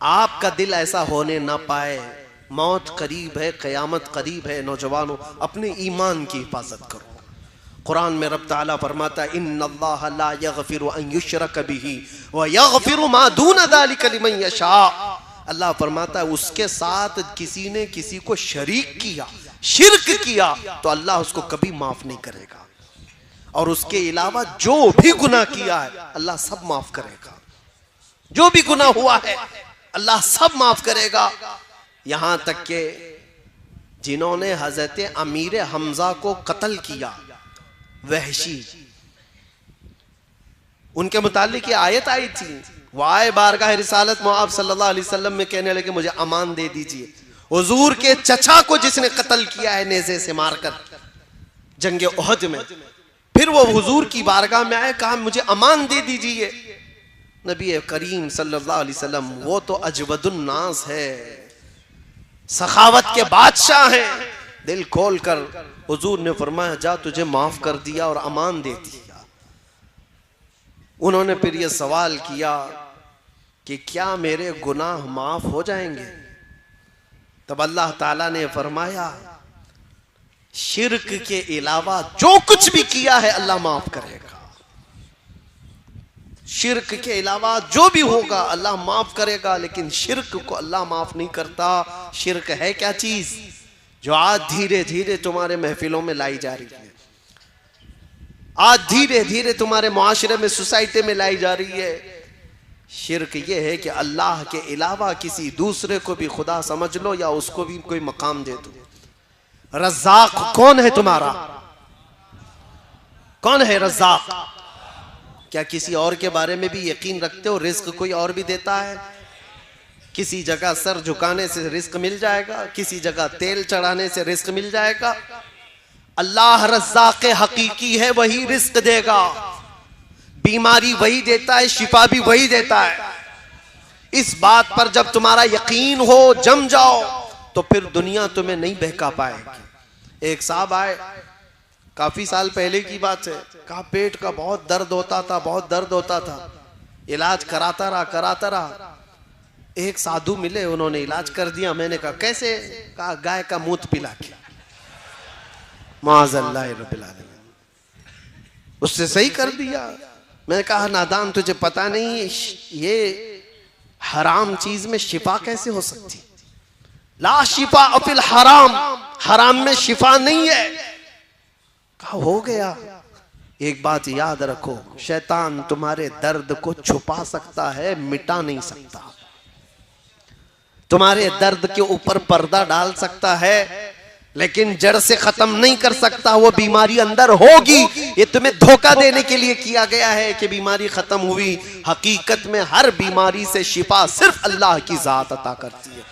आपका दिल ऐसा होने ना पाए। मौत करीब है, क़यामत करीब है। नौजवानों, अपने ईमान की हिफाजत करो। कुरान में रब ताला फरमाता है, इन्नल्लाह ला यगफिरु अन युशरक बिही व यगफिरु मा दून ज़ालिका लिमन यशा। अल्लाह फरमाता है, उसके साथ किसी ने किसी को शरीक किया, शिर्क किया, तो अल्लाह उसको कभी माफ नहीं करेगा। और उसके अलावा जो भी गुनाह किया है अल्लाह सब माफ करेगा। जो भी गुनाह हुआ है अल्लाह सब माफ करेगा। यहां तक के जिन्होंने हजरत अमीर हमजा को कत्ल किया, वहशी, उनके मुतालिक ये आयत आई थी। वो आए बारगाह रिसालत मुआब सल्लल्लाहु अलैहि वसल्लम में कहने लगे, मुझे अमान दे दीजिए। हुजूर के चचा को जिसने कत्ल किया है नेज़े से मारकर जंगे उहद में, फिर वो हुजूर की बारगाह में आए, कहा मुझे अमान दे दीजिए। नबी करीम सल्लल्लाहु अलैहि वसल्लम वो तो अजवदुन नास है, सखावत के बादशाह हैं। दिल खोल कर हुजूर ने फरमाया, जा तुझे माफ कर दिया और अमान दे दिया। उन्होंने फिर ये सवाल किया कि क्या मेरे गुनाह माफ हो जाएंगे? तब अल्लाह ताला ने फरमाया, शिर्क के अलावा जो कुछ भी किया है अल्लाह माफ करेगा। शिर्क के अलावा जो भी होगा अल्लाह माफ करेगा, लेकिन शिर्क को अल्लाह माफ नहीं करता। शिर्क है क्या चीज जो आज धीरे धीरे तुम्हारे महफिलों में लाई जा रही है, आज धीरे धीरे तुम्हारे मुआशरे में, सोसाइटी में लाई जा रही है। शिर्क ये है कि अल्लाह के अलावा किसी दूसरे को भी खुदा समझ लो या उसको भी कोई मकाम दे दो। रज़्ज़ाक़ कौन है तुम्हारा? कौन है रज़्ज़ाक़? क्या किसी और के बारे में भी यकीन रखते हो? रिस्क कोई और भी देता है। किसी जगह सर झुकाने से रिस्क मिल जाएगा, किसी जगह तेल चढ़ाने से रिस्क मिल जाएगा। अल्लाह रज़्ज़ाक़ हकीकी है, वही रिस्क देगा। बीमारी वही देता है, शिफा भी वही देता है। इस बात पर जब तुम्हारा यकीन हो, जम जाओ, तो फिर दुनिया तुम्हें नहीं बहका पाएगी। एक साहब आए, काफी साल पहले की बात है, कहा पेट का बहुत दर्द होता था, बहुत दर्द होता था। इलाज कराता रहा। एक साधु मिले, उन्होंने इलाज कर दिया। मैंने कहा कैसे? कहा गाय का मूत्र पिला के। माज़अल्लाह रब्बिल आलमीन, उससे सही कर दिया। मैंने कहा नादान, तुझे पता नहीं ये हराम चीज में शिफा कैसे हो सकती? ला शिफा अफिल हराम, हराम में शिफा नहीं है। कहा हो गया। एक बात याद रखो, शैतान तुम्हारे दर्द को छुपा सकता है, मिटा नहीं सकता। तुम्हारे दर्द के ऊपर पर्दा डाल सकता है, लेकिन जड़ से खत्म नहीं कर सकता। वो बीमारी अंदर होगी, ये तुम्हें धोखा देने के लिए किया गया है कि बीमारी खत्म हुई। हकीकत में हर बीमारी से शिफा सिर्फ अल्लाह की जात अता करती है।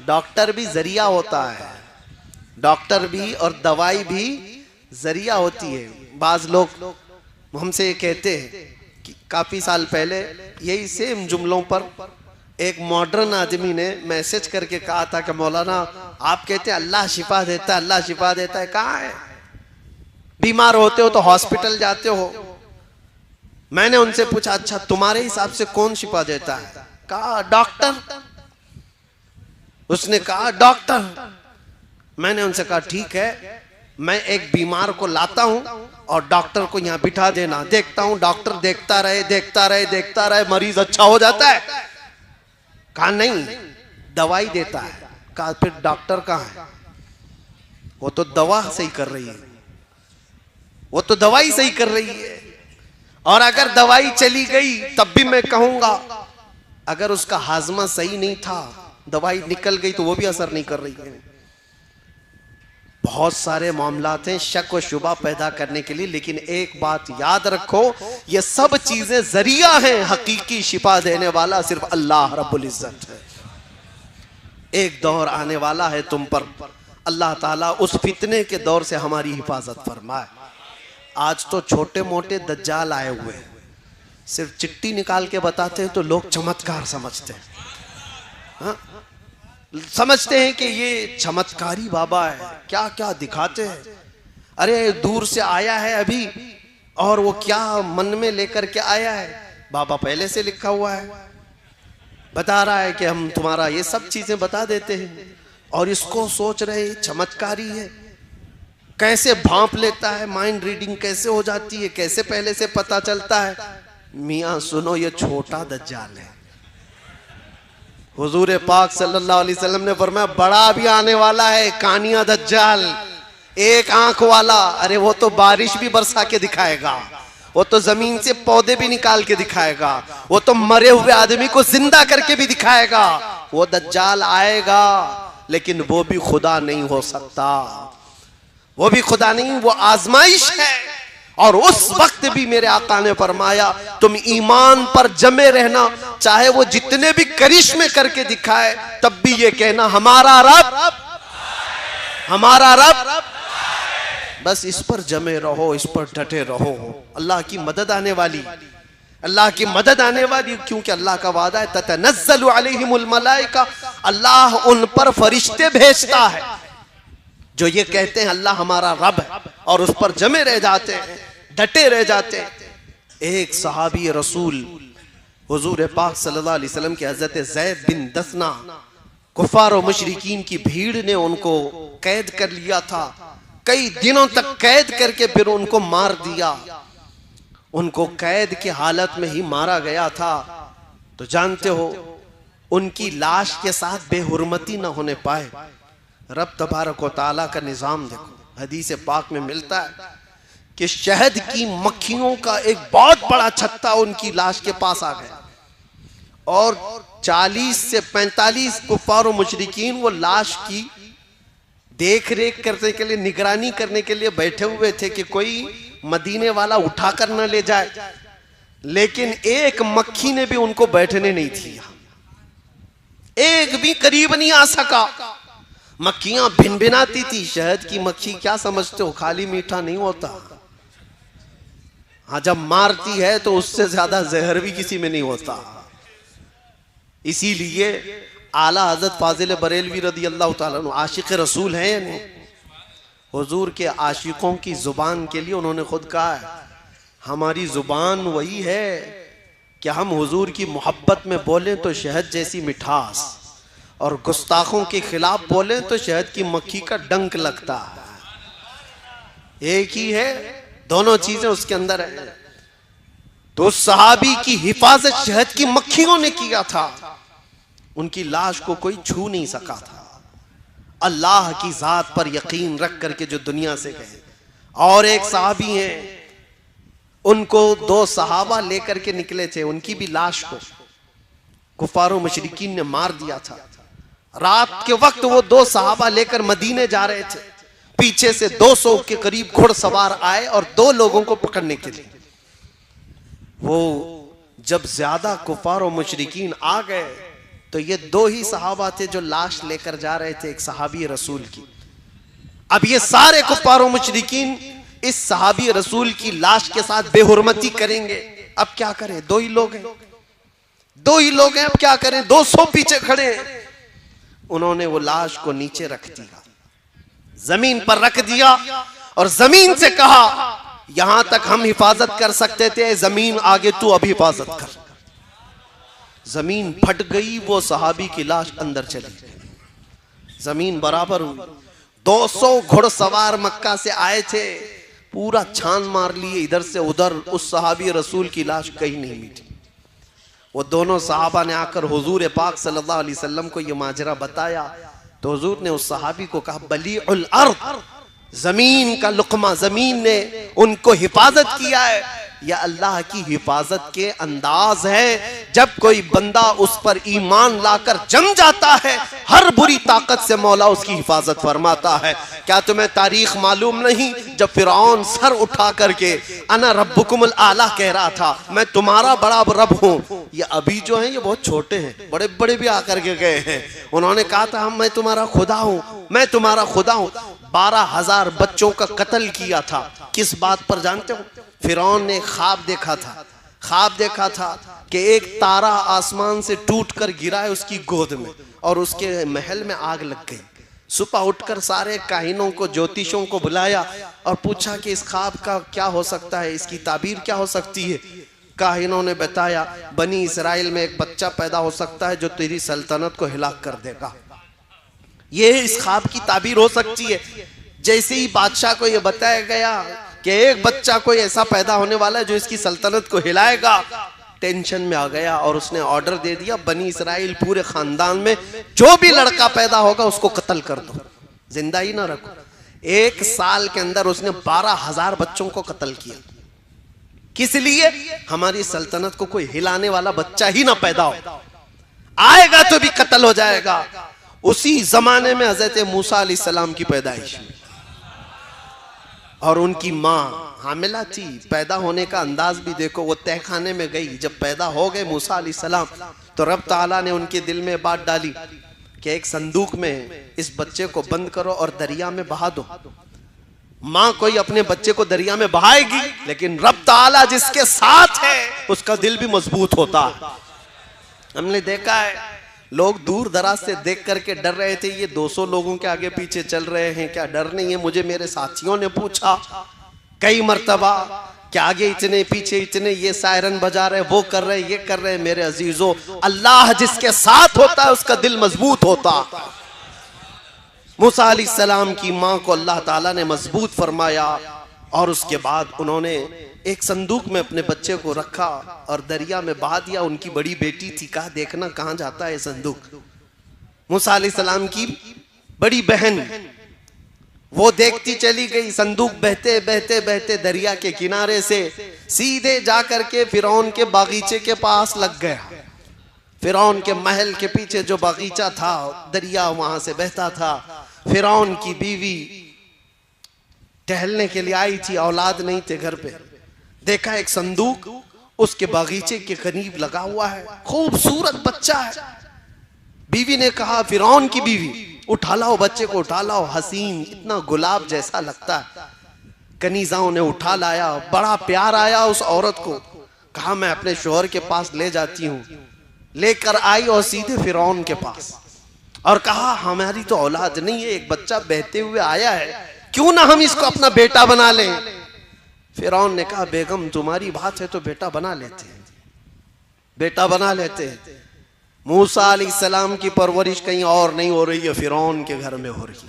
डॉक्टर भी जरिया होता है, डॉक्टर भी और दवाई भी जरिया होती है। बाज लोग हमसे कहते हैं कि काफी साल पहले यही सेम जुमलों पर एक मॉडर्न आदमी ने मैसेज करके कहा था कि मौलाना आप कहते हैं अल्लाह शिफा देता है, अल्लाह शिफा देता है। कहाँ है? बीमार होते हो तो हॉस्पिटल जाते हो। मैंने उनसे पूछा, अच्छा तुम्हारे हिसाब से कौन शिफा देता है? कहा डॉक्टर। उसने कहा डॉक्टर। मैंने उनसे कहा ठीक है, मैं एक बीमार को लाता हूं और डॉक्टर को यहां बिठा देना, देखता हूं डॉक्टर देखता रहे, मरीज अच्छा हो जाता है। कहा नहीं, दवाई देता है। कहा फिर डॉक्टर कहाँ है? वो तो दवा सही कर रही है, वो तो दवाई सही कर रही है। और अगर दवाई चली गई तब भी मैं कहूंगा, अगर उसका हाजमा सही नहीं था, दवाई निकल गई तो वो भी असर नहीं कर रही है। बहुत सारे मामलात हैं शक व शुबा पैदा करने के लिए, लेकिन एक बात याद रखो, ये सब चीजें जरिया हैं, हकीकी शिफा देने वाला सिर्फ अल्लाह रब्बुल इज्जत है। एक दौर आने वाला है तुम पर, अल्लाह ताला उस फितने के दौर से हमारी हिफाजत फरमाए। आज तो छोटे मोटे दज्जाल आए हुए हैं, सिर्फ चिट्ठी निकाल के बताते हैं तो लोग चमत्कार समझते हैं। हाँ? समझते हैं कि ये चमत्कारी बाबा है, क्या क्या दिखाते हैं। अरे दूर से आया है अभी, और वो क्या मन में लेकर के आया है, बाबा पहले से लिखा हुआ है, बता रहा है कि हम तुम्हारा ये सब चीजें बता देते हैं। और इसको सोच रहे चमत्कारी है, कैसे भांप लेता है, माइंड रीडिंग कैसे हो जाती है, कैसे पहले से पता चलता है। मियां सुनो, ये छोटा दज्जाल है। हुजूर पाक सल्लल्लाहु अलैहि वसल्लम ने फरमाया बड़ा भी आने वाला है, कानिया दज्जाल, एक आंख वाला। अरे वो तो बारिश भी बरसा के दिखाएगा, वो तो जमीन से पौधे भी निकाल के दिखाएगा, वो तो मरे हुए आदमी को जिंदा करके भी दिखाएगा। वो दज्जाल आएगा, लेकिन वो भी खुदा नहीं हो सकता, वो भी खुदा नहीं, वो आजमाइश है। और उस वक्त भी मेरे आका ने फरमाया तुम ईमान पर जमे रहना, चाहे वो जितने भी करिश्मे करके दिखाए, तब भी ये कहना हमारा रब, हमारा रब। बस इस पर जमे रहो, इस पर डटे रहो। अल्लाह की मदद आने वाली, अल्लाह की मदद आने वाली, क्योंकि अल्लाह का वादा है ततनज़्ज़लु अलैहिमुल मलाइका, अल्लाह उन पर फरिश्ते भेजता है जो ये कहते हैं अल्लाह हमारा रब है, और उस पर जमे रह जाते हैं, डटे रह जाते हैं। एक सहाबी रसूल हुजूर पाक सल्लल्लाहु अलैहि वसल्लम के हज़रत ज़ैद बिन दसना, कुफ़ार और मुशरिकीन की भीड़ ने उनको कैद कर लिया था, कई दिनों तक कैद करके फिर उनको मार दिया। उनको कैद की हालत में ही मारा गया था। तो जानते हो उनकी लाश के साथ बेहुरमती ना होने पाए। रब तबारक व तआला का निज़ाम देखो, हदीस पाक में मिलता है कि शहद की मक्खियों का एक बहुत बड़ा छत्ता उनकी लाश के पास आ गया, और 40 से 45 कुफ़ार व मुशरिकीन वो लाश की देख रेख करने के लिए, निगरानी करने के लिए बैठे हुए थे कि कोई मदीने वाला उठाकर न ले जाए। लेकिन एक मक्खी ने भी उनको बैठने नहीं दिया, एक भी करीब नहीं आ सका। मक्खियां भिनभिनाती थी। शहद की मक्खी क्या समझते हो, खाली मीठा नहीं होता। हाँ, जब मारती है तो उससे ज्यादा जहर भी किसी में नहीं होता। इसीलिए आला हजरत फाजिल बरेलवी रदी अल्लाह ताला अन्हु आशिक रसूल हैं या नहीं? हुजूर के आशिकों की जुबान के लिए उन्होंने खुद कहा है हमारी जुबान वही है कि हम हुजूर की मोहब्बत में बोलें तो शहद जैसी मिठास, और गुस्ताखों के खिलाफ बोलें तो शहद की मक्खी का डंक लगता है। एक ही है, दोनों चीजें उसके अंदर है। तो सहाबी की हिफाजत शहद की मक्खियों ने किया था, उनकी लाश को कोई छू नहीं सका था। अल्लाह की जात पर यकीन रख करके जो दुनिया से गए। और एक सहाबी हैं, उनको 2 सहाबा लेकर के निकले थे, उनकी भी लाश को कुफारों मुशरिकीन ने मार दिया था। रात के वक्त वो 2 सहाबा लेकर मदीने जा रहे थे, पीछे से 200 के करीब घुड़सवार आए और 2 लोगों को पकड़ने के लिए। वो जब ज्यादा कुफार और मुशरिकीन आ गए तो ये 2 ही सहाबा थे जो लाश लेकर जा रहे थे, एक सहाबी रसूल की। अब ये सारे कुफार और मुशरिकीन इस सहाबी रसूल की लाश के साथ बेहुरमती करेंगे। अब क्या करें, 2 ही लोग हैं, 2 ही लोग हैं, अब क्या करें, 200 पीछे खड़े हैं। उन्होंने वो लाश को नीचे रख दिया, जमीन पर रख दिया, और जमीन से कहा यहां तक हम हिफाजत कर सकते थे, जमीन आगे तू अब हिफाजत कर। जमीन फट गई, वो सहाबी की लाश अंदर चली गई, जमीन बराबर हुई। 200 घुड़सवार मक्का से आए थे, पूरा छान मार लिए इधर से उधर, उस सहाबी रसूल की लाश कहीं नहीं मिली। वो दोनों सहाबा ने आकर हुजूर पाक सल्लल्लाहु अलैहि वसल्लम को ये माजरा बताया, तो हुजूर ने उस सहाबी को कहा बलीउल अर्द, जमीन का लुकमा, जमीन ने उनको हिफाजत किया है। यह अल्लाह की हिफाजत के अंदाज है। जब कोई बंदा उस पर ईमान लाकर जम जाता है, हर बुरी ताकत से मौला उसकी हिफाजत फरमाता है। क्या तुम्हें तारीख मालूम नहीं, जब फिरौन सर उठा करके अना रब्बुकुमुल आला कह रहा था, मैं तुम्हारा बड़ा रब हूं। ये अभी जो है ये बहुत छोटे हैं, बड़े बड़े भी आकर के गए हैं, उन्होंने कहा था मैं तुम्हारा खुदा हूं, मैं तुम्हारा खुदा हूं। 12,000 बच्चों का कत्ल किया था। किस बात पर जानते हो? फिरौन ने ख्वाब देखा था। ख्वाब देखा था कि एक तारा आसमान से टूटकर गिरा है उसकी गोद में और उसके महल में आग लग गई। सुबह उठकर सारे काहिनों को, ज्योतिषों को बुलाया और पूछा कि इस ख्वाब का क्या हो सकता है, इसकी ताबीर क्या हो सकती है। काहिनों ने बताया, बनी इसराइल में एक बच्चा पैदा हो सकता है जो तेरी सल्तनत को हिलाक कर देगा। ये इस ख्वाब की ताबीर हो सकती है। जैसे ही बादशाह को यह बताया गया कि एक बच्चा कोई ऐसा पैदा होने वाला है जो इसकी सल्तनत को हिलाएगा, टेंशन में आ गया और उसने ऑर्डर दे दिया, बनी इसराइल पूरे खानदान में जो भी लड़का पैदा होगा उसको कत्ल कर दो, जिंदा ही ना रखो। 1 साल के अंदर उसने 12,000 बच्चों को कत्ल किया। किस लिए? हमारी सल्तनत को कोई हिलाने वाला बच्चा ही ना पैदा हो, आएगा तो भी कत्ल हो जाएगा। उसी जमाने में हजरत मूसा अलैहिस्सलाम की पैदाइश और उनकी माँ हामिला थी। पैदा होने का अंदाज भी देखो, वो तहखाने में गई। जब पैदा हो गए मूसा अलैहिस्सलाम तो रब ताला ने उनके दिल में बात डाली कि एक संदूक में इस बच्चे को बंद करो और दरिया में बहा दो। माँ कोई अपने बच्चे को दरिया में बहाएगी, लेकिन रब ताला जिसके साथ है उसका दिल भी मजबूत होता है। हमने देखा है, लोग दूर दराज से देख करके डर रहे थे, ये 200 लोगों के आगे पीछे चल रहे हैं, क्या डर नहीं है? मुझे मेरे साथियों ने पूछा कई मर्तबा कि आगे इतने पीछे इतने, ये सायरन बजा रहे, वो कर रहे, ये कर रहे। मेरे अजीजों, अल्लाह जिसके साथ होता है उसका दिल मजबूत होता। मूसा अलैहिस्सलाम की माँ को अल्लाह ताला ने मजबूत फरमाया और उसके बाद उन्होंने एक संदूक में अपने बच्चे को रखा और दरिया में बहा दिया। उनकी बड़ी बेटी थी, कहा देखना कहाँ जाता है संदूक। मूसा अलैहिस्सलाम की बड़ी बहन वो देखती चली गई। संदूक बहते बहते बहते दरिया के किनारे से सीधे जाकर के फिरौन के बागीचे के पास लग गया। फिरौन के महल के पीछे जो बागीचा था, दरिया वहां से बहता था। फिरौन की बीवी टहलने के लिए आई थी, औलाद नहीं थे घर पे। देखा एक संदूक उसके बागीचे के करीब लगा हुआ है, खूबसूरत बच्चा है। बीवी ने कहा, फिरौन की बीवी, उठा लाओ बच्चे को, उठा लाओ, हसीन, इतना गुलाब जैसा लगता है। कनीजाओं ने उठा लाया, बड़ा प्यार आया उस औरत को। कहा मैं अपने शोहर के पास ले जाती हूँ। लेकर आई और सीधे फिरौन के पास और कहा हमारी तो औलाद नहीं है, एक बच्चा बहते हुए आया है, क्यों ना हम इसको अपना बेटा बना लें। फिरौन ने कहा बेगम तुम्हारी बात है तो बेटा बना लेते हैं, बेटा बना लेते हैं। मूसा अलैहिस्सलाम की परवरिश कहीं और नहीं हो रही है, फिरौन के घर में हो रही है।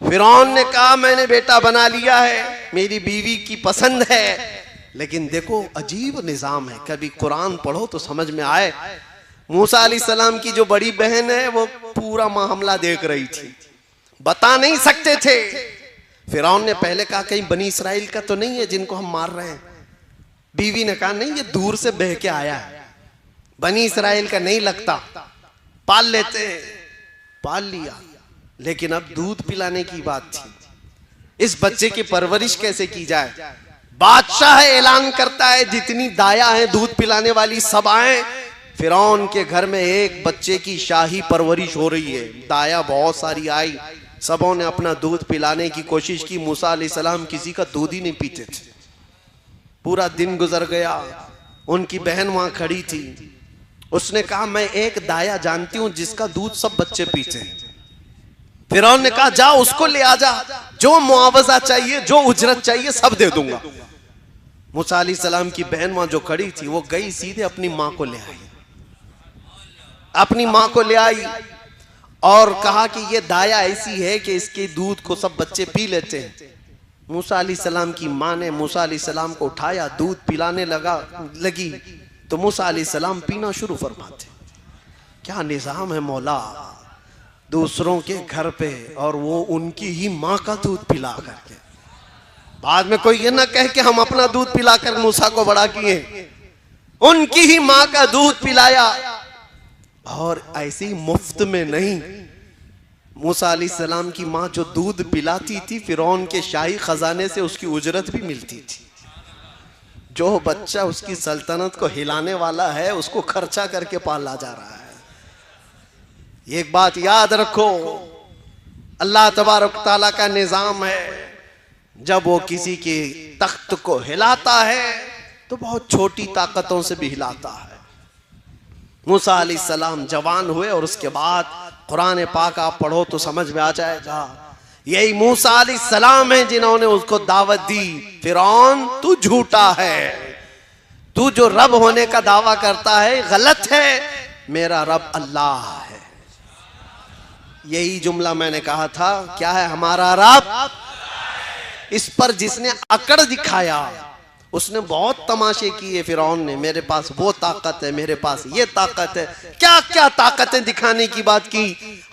फिरौन ने कहा मैंने बेटा बना लिया है, मेरी बीवी की पसंद है। लेकिन देखो अजीब निजाम है, कभी कुरान पढ़ो तो समझ में आए। मूसा अलैहिस्सलाम की जो बड़ी बहन है वो पूरा मामला देख रही थी, बता नहीं सकते थे। फिरौन ने पहले कहा कहीं बनी इसराइल का तो नहीं है जिनको हम मार रहे हैं। बीवी ने कहा नहीं, ये दूर से बह के आया है, बनी इसराइल का नहीं लगता, पाल लेते हैं। पाल लिया, लेकिन अब दूध पिलाने की बात थी, इस बच्चे की परवरिश कैसे की जाए। बादशाह ऐलान करता है जितनी दाया है दूध पिलाने वाली सब आए। फिरौन के घर में एक बच्चे की शाही परवरिश हो रही है। दाया बहुत सारी आई, सबों ने अपना दूध पिलाने की कोशिश की। मूसा अलैहिस्सलाम किसी का दूध ही नहीं पीते थे। पूरा दिन गुजर गया, उनकी बहन वहां खड़ी थी। उसने कहा मैं एक दाया जानती हूं जिसका दूध सब बच्चे पीते हैं। फिरौन ने कहा जा उसको ले आ जा, जो मुआवजा चाहिए, जो उजरत चाहिए सब दे दूंगा। मूसा अलैहिस्सलाम की बहन वहां जो खड़ी थी वो गई सीधे अपनी मां को ले आई, अपनी मां को ले आई और कहा कि ये दाया ऐसी है कि इसके दूध को सब बच्चे पी लेते हैं। मूसा अलैहिस्सलाम की मां ने मूसा अलैहिस्सलाम को उठाया, दूध पिलाने लगी तो मूसा अलैहिस्सलाम पीना शुरू फरमाते। क्या निजाम है मौला, दूसरों के घर पे और वो उनकी ही माँ का दूध पिला करके। बाद में कोई ये ना कहे कि हम अपना दूध पिलाकर मूसा को बड़ा किए, उनकी ही माँ का दूध पिलाया। और ऐसे ही मुफ्त में नहीं, मूसा अलैहिस्सलाम की माँ जो दूध पिलाती थी फिरौन के शाही खजाने से उसकी उजरत भी मिलती थी। जो बच्चा उसकी सल्तनत को हिलाने वाला है उसको खर्चा करके पाला जा रहा है। एक बात याद रखो, अल्लाह तबारक ताला का निजाम है, जब वो किसी के तख्त को हिलाता है तो बहुत छोटी ताकतों से भी हिलाता है। मूसा अलैहिस्सलाम जवान हुए और उसके बाद कुरान पाक आप पढ़ो तो समझ में आ जाएगा, यही मूसा अलैहिस्सलाम है जिन्होंने उसको दावत दी, फिरौन तू झूठा है, तू जो रब होने का दावा करता है गलत है, मेरा रब अल्लाह है। यही जुमला मैंने कहा था, क्या है हमारा रब। इस पर जिसने अकड़ दिखाया उसने बहुत तमाशे किए फिरौन ने, मेरे पास वो ताकत है, मेरे पास ये ताकत है, क्या क्या ताकतें दिखाने की बात की,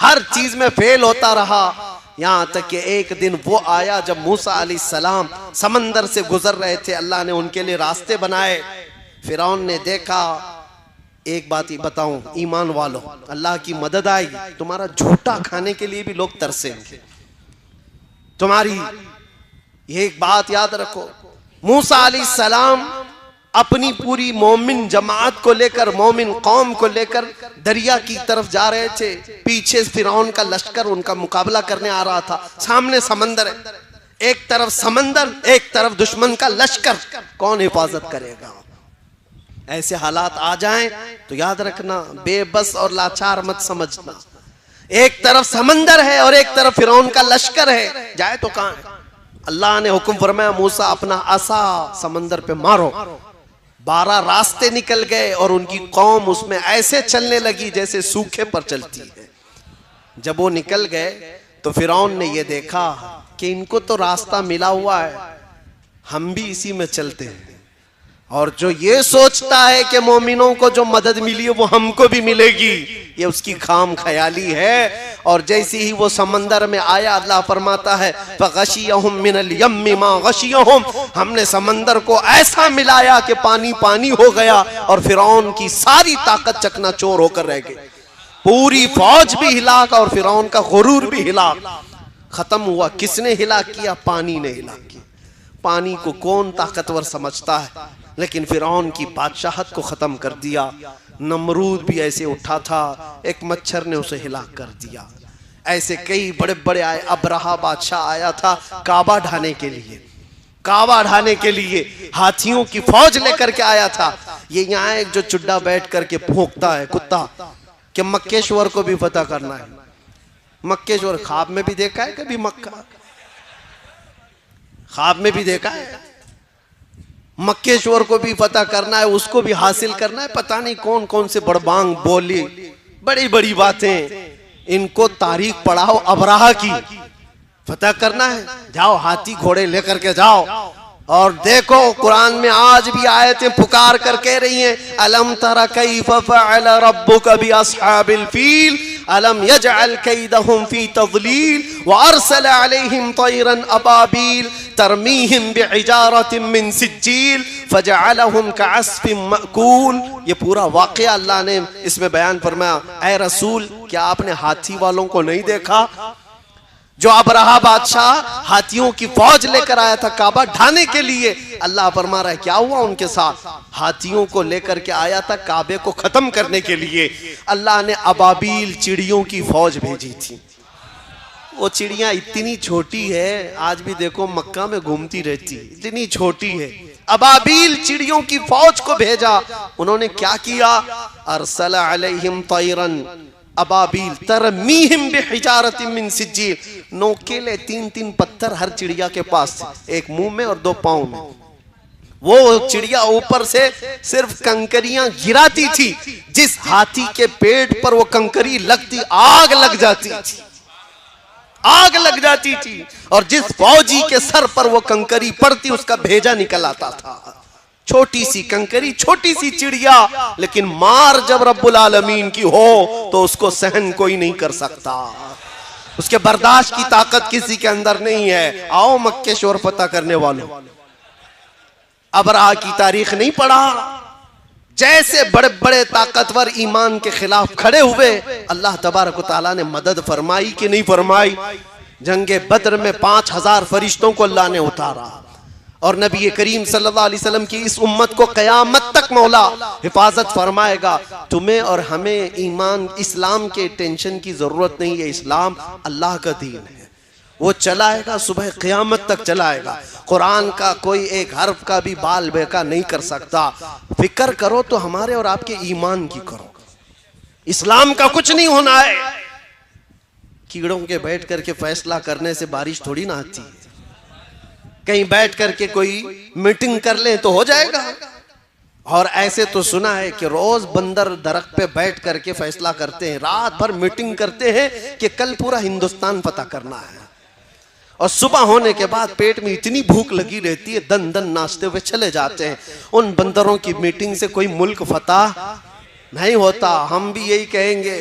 हर चीज में फेल होता रहा। यहां तक कि एक दिन वो आया जब मूसा अलैहिस्सलाम समंदर से गुजर रहे थे, अल्लाह ने उनके लिए रास्ते बनाए। फिरौन ने देखा, एक बात ही बताऊं ईमान वालों, अल्लाह की मदद आई, तुम्हारा झूठा खाने के लिए भी लोग तरसेंगे। तुम्हारी ये एक बात याद रखो, मूसा अलैहिस्सलाम अपनी पूरी मोमिन जमात को लेकर, मोमिन कौम को लेकर दरिया की तरफ जा रहे थे, पीछे फिरौन का लश्कर उनका मुकाबला करने आ रहा था, सामने समंदर है, एक तरफ समंदर एक तरफ दुश्मन का लश्कर, कौन हिफाजत करेगा। ऐसे हालात आ जाएं तो याद रखना, बेबस और लाचार मत समझना, एक तरफ समंदर है और एक तरफ फिरौन का लश्कर है, जाए तो कहां है। अल्लाह ने हुक्म फरमाया, मूसा अपना असा समंदर पे मारो, 12 रास्ते निकल गए और उनकी कौम उसमें ऐसे चलने लगी जैसे सूखे पर चलती है। जब वो निकल गए तो फिरौन ने ये देखा कि इनको तो रास्ता मिला हुआ है, हम भी इसी में चलते हैं, और जो ये सोचता है कि मोमिनों को जो मदद मिली है वो हमको भी मिलेगी, ये उसकी खाम ख्याली है। और जैसे ही वो समंदर में आया, अल्लाह फरमाता है फगशियहुम मिनल यम्मि मा गशियहुम, हमने समंदर को ऐसा मिलाया कि पानी पानी हो गया और फिरौन की सारी ताकत चकनाचूर होकर रह गई, पूरी फौज भी हिलाक और फिरौन का गुरूर भी हिलाक, खत्म हुआ। किसने हिलाक किया? पानी ने हिलाक किया। पानी को कौन ताकतवर समझता है, लेकिन फिरौन की बादशाहत को खत्म कर दिया। नमरूद भी ऐसे उठा था, एक मच्छर ने उसे हिलाक कर दिया। ऐसे कई बड़े बड़े आए, अबरहा बादशाह आया था काबा ढाने के लिए, काबा ढाने के लिए हाथियों की फौज लेकर के आया था। ये यहाँ एक जो चुड्डा बैठ करके भौंकता है कुत्ता, कि मक्केश्वर को भी फतह करना है। मक्केश्वर ख्वाब में भी देखा है कभी? मक्का ख्वाब में भी देखा है? मक्केश्वर को भी फतह करना है, उसको भी हासिल करना है। पता नहीं कौन कौन से बड़बांग बोली, बड़ी बड़ी बातें, इनको तारीख पढ़ाओ अबराहा की, फतह करना है, जाओ हाथी घोड़े लेकर के जाओ। और देखो कुरान में आज भी आयतें पुकार कर कह रही हैं, अलम तरा कैफ फअल रब्बुक बि अस्हाबिल फील अलम यजअल कैदहुम फी तज़लील व अरसल अलैहिम तयरन अबाबील तरमीहिम बिहिजारतिन मिन सिज्जील फजअलहुम कअस्फिन मअकूल। ये पूरा वाक़या अल्लाह ने इसमें बयान फरमाया। ऐ रसूल, क्या आपने हाथी वालों को नहीं देखा? जो अबरहा बादशाह हाथियों की फौज लेकर आया था काबा ढाने के लिए, अल्लाह फरमा रहा है क्या हुआ उनके साथ? हाथियों को लेकर के आया था काबे को खत्म करने के लिए। अल्लाह ने अबाबील चिड़ियों की फौज भेजी थी। वो चिड़िया इतनी छोटी है, आज भी देखो मक्का में घूमती रहती, इतनी छोटी है। अबाबील चिड़ियों की फौज को भेजा। उन्होंने क्या किया? अरसल अलैहिम तयरन अबाबील तरमीहिम बिहिजारतिन मिन सिज्जील। नोकेले 3-3 पत्थर हर चिड़िया के पास, एक मुंह में और 2 पांव में। वो चिड़िया ऊपर से सिर्फ कंकरियां गिराती थी, जिस हाथी के पेट पर वो कंकरी लगती आग लग जाती थी, आग लग जाती थी। और जिस फौजी के सर पर वो कंकरी पड़ती उसका भेजा निकल आता था। छोटी सी कंकरी, छोटी सी चिड़िया, लेकिन मार जब रब्बुल आलमीन की हो तो उसको सहन कोई नहीं कर सकता, उसके बर्दाश्त की ताकत किसी के अंदर नहीं है। आओ मक्केश्वर फतह करने वालों, अबरहा की तारीख नहीं पढ़ा? जैसे बड़े बड़े ताकतवर ईमान के खिलाफ खड़े हुए, अल्लाह तबारक व तआला ने मदद फरमाई कि नहीं फरमाई? जंगे बद्र में 5000 फरिश्तों को अल्लाह ने उतारा, और नबी करीम सल्लल्लाहु अलैहि वसल्लम की इस उम्मत को क़यामत तक मौला हिफाजत फरमाएगा। तुम्हें और हमें ईमान इस्लाम के टेंशन की जरूरत नहीं है, इस्लाम अल्लाह का दीन है। वो चलाएगा, सुबह क़यामत तक चलाएगा। कुरान का कोई एक हर्फ का भी बाल बेका नहीं कर सकता। फिक्र करो तो हमारे और आपके ईमान की करो। इस्लाम का कुछ नहीं होना है। कीड़ों के बैठ करके फैसला करने से बारिश थोड़ी ना आती है। कहीं बैठ करके कोई मीटिंग कर ले तो हो जाएगा। और ऐसे तो सुना है कि रोज बंदर दरख्त पे बैठ करके फैसला करते हैं, रात भर मीटिंग करते हैं कि कल पूरा हिंदुस्तान पता करना है। और सुबह होने के बाद पेट में इतनी भूख लगी रहती है, दन दन नाचते हुए चले जाते हैं। उन बंदरों की मीटिंग से कोई मुल्क फतह नहीं होता। हम भी यही कहेंगे,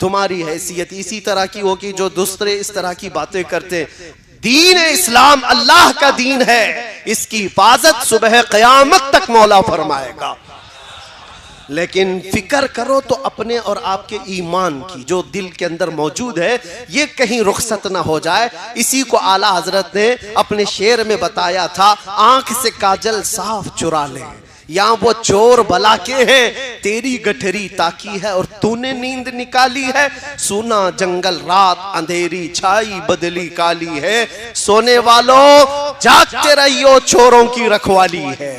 तुम्हारी हैसियत इसी तरह की होगी जो दूसरे इस तरह की बातें करते हैं। दीन इस्लाम अल्लाह का दीन है, इसकी हिफाजत सुबह क़यामत तक मौला फरमाएगा। लेकिन फिक्र करो तो अपने और आपके ईमान की, जो दिल के अंदर मौजूद है, ये कहीं रुखसत ना हो जाए। इसी को आला हजरत ने अपने शेर में बताया था, आंख से काजल साफ चुरा ले, यहाँ वो चोर भला के हैं, तेरी गठरी ताकी है और तूने नींद निकाली है। सुना जंगल रात अंधेरी छाई बदली काली है, सोने वालों जागते रहियो चोरों की रखवाली है।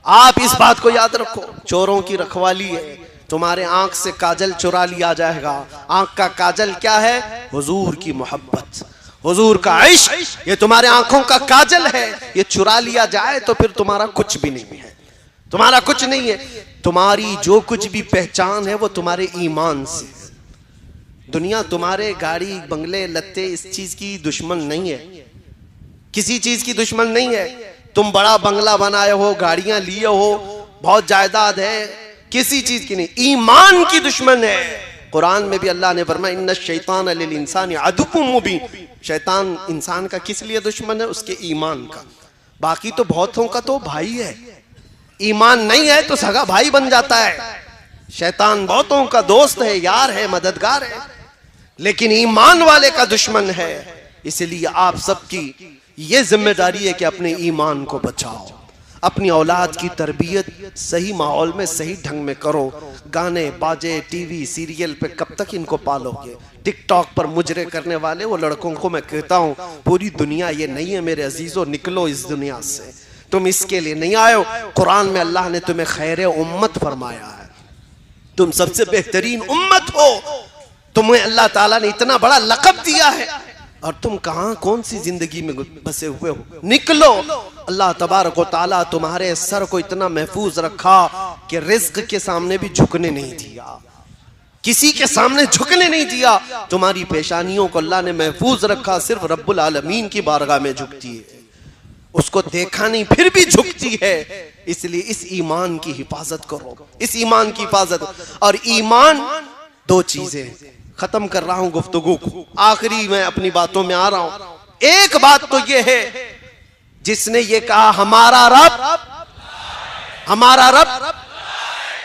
आप इस बात को याद रखो, चोरों की रखवाली है। तुम्हारे आंख से काजल चुरा लिया जाएगा। आंख का काजल क्या है? हुजूर की मोहब्बत, हुजूर का इश्क, ये तुम्हारे आंखों का काजल है। ये चुरा लिया जाए तो फिर तुम्हारा कुछ भी नहीं है, तुम्हारा कुछ नहीं है। तुम्हारी जो कुछ भी पहचान है वो तुम्हारे ईमान से। दुनिया तुम्हारे गाड़ी बंगले लत्ते इस चीज की दुश्मन नहीं है, किसी चीज की दुश्मन नहीं है। तुम बड़ा बंगला बनाए हो, गाड़ियां लिए हो, बहुत जायदाद है, किसी चीज की नहीं, ईमान की दुश्मन है। कुरान में भी अल्लाह ने फरमाया, इन्ना शैतान लिल इंसानी अदुव्वुम मुबीन। शैतान इंसान का किस लिए दुश्मन है? उसके ईमान का। बाकी तो बहुतों का तो भाई है, ईमान नहीं है तो सगा भाई बन जाता है। शैतान बहुतों का दोस्त है, यार है, मददगार है, लेकिन ईमान वाले का दुश्मन है। इसलिए आप सबकी ये जिम्मेदारी है कि अपने ईमान को बचाओ, अपनी औलाद की तरबियत सही माहौल में सही ढंग में करो। गाने बाजे टीवी सीरियल पे कब तक इनको पालोगे? टिकटॉक पर मुजरे करने वाले वो लड़कों को मैं कहता हूँ, पूरी दुनिया ये नहीं है मेरे अजीजों, निकलो इस दुनिया से। तुम इसके लिए नहीं आए हो। कुरान में अल्लाह ने तुम्हें खैर उम्मत फरमाया है, तुम सबसे बेहतरीन उम्मत हो। तुम्हें अल्लाह ताला ने इतना बड़ा लक़ब दिया है और तुम कहां कौन सी जिंदगी में बसे हुए हो? निकलो। अल्लाह तबारक व तआला तुम्हारे सर को इतना महफूज रखा कि रिज्क के सामने भी झुकने नहीं दिया, किसी के सामने झुकने नहीं दिया। तुम्हारी पेशानियों को अल्लाह ने महफूज रखा, सिर्फ रब्बुल आलमीन की बारगाह में झुकती है, उसको देखा नहीं फिर भी झुकती है। इसलिए इस ईमान की हिफाजत करो, इस ईमान की हिफाजत। और ईमान दो चीजें, खत्म कर रहा हूं गुफ्तगू को, आखिरी मैं अपनी बातों में आ रहा हूं। एक बात तो यह है, जिसने ये कहा हमारा रब,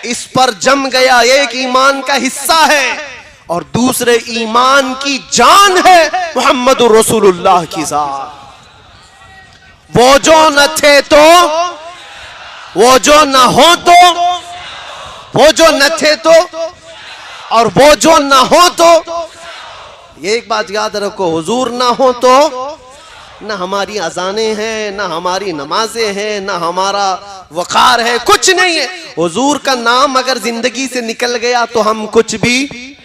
इस पर जम गया, एक ईमान का हिस्सा है। और दूसरे ईमान की जान है मुहम्मदुर रसूलुल्लाह की जात। वो जो न थे तो, वो जो न हो तो, वो जो न थे तो, और वो जो ना हो तो। ये एक बात याद रखो, हुजूर ना हो तो ना हमारी अजाने हैं, ना हमारी नमाजें हैं, ना हमारा वकार है, कुछ नहीं है। हुजूर का नाम अगर जिंदगी से निकल गया तो हम कुछ भी,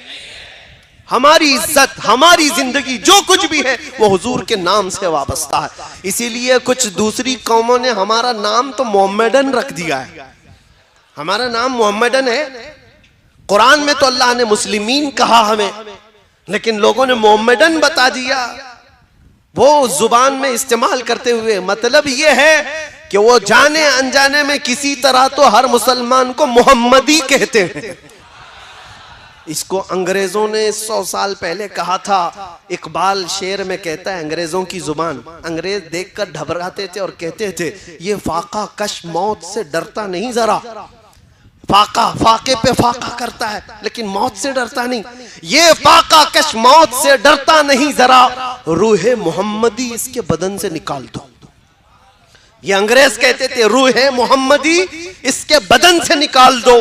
हमारी इज्जत, हमारी जिंदगी, जो कुछ भी है वो हुजूर के नाम से वाबस्ता है। इसीलिए कुछ दूसरी कौमों ने हमारा नाम तो मोहम्मदन रख दिया है, हमारा नाम मोहम्मदन है। कुरान में तो अल्लाह ने मुस्लिमीन कहा हमें, लेकिन लोगों ने मोहम्मदन बता दिया, वो जुबान में इस्तेमाल करते हुए। मतलब ये है कि वो जाने अनजाने में किसी तरह तो हर मुसलमान को मोहम्मदी कहते हैं। इसको अंग्रेजों ने 100 साल पहले कहा था। इकबाल शेर में कहता है, अंग्रेजों की जुबान, अंग्रेज देखकर घबराते थे और कहते थे, ये फाका कश मौत से डरता नहीं जरा। फाका फाके पे फाका करता है लेकिन मौत से डरता नहीं। ये फाका कश मौत से डरता नहीं जरा, रूहे मोहम्मदी इसके बदन से निकाल दो। ये अंग्रेज कहते थे, रूहे मोहम्मदी इसके बदन से निकाल दो।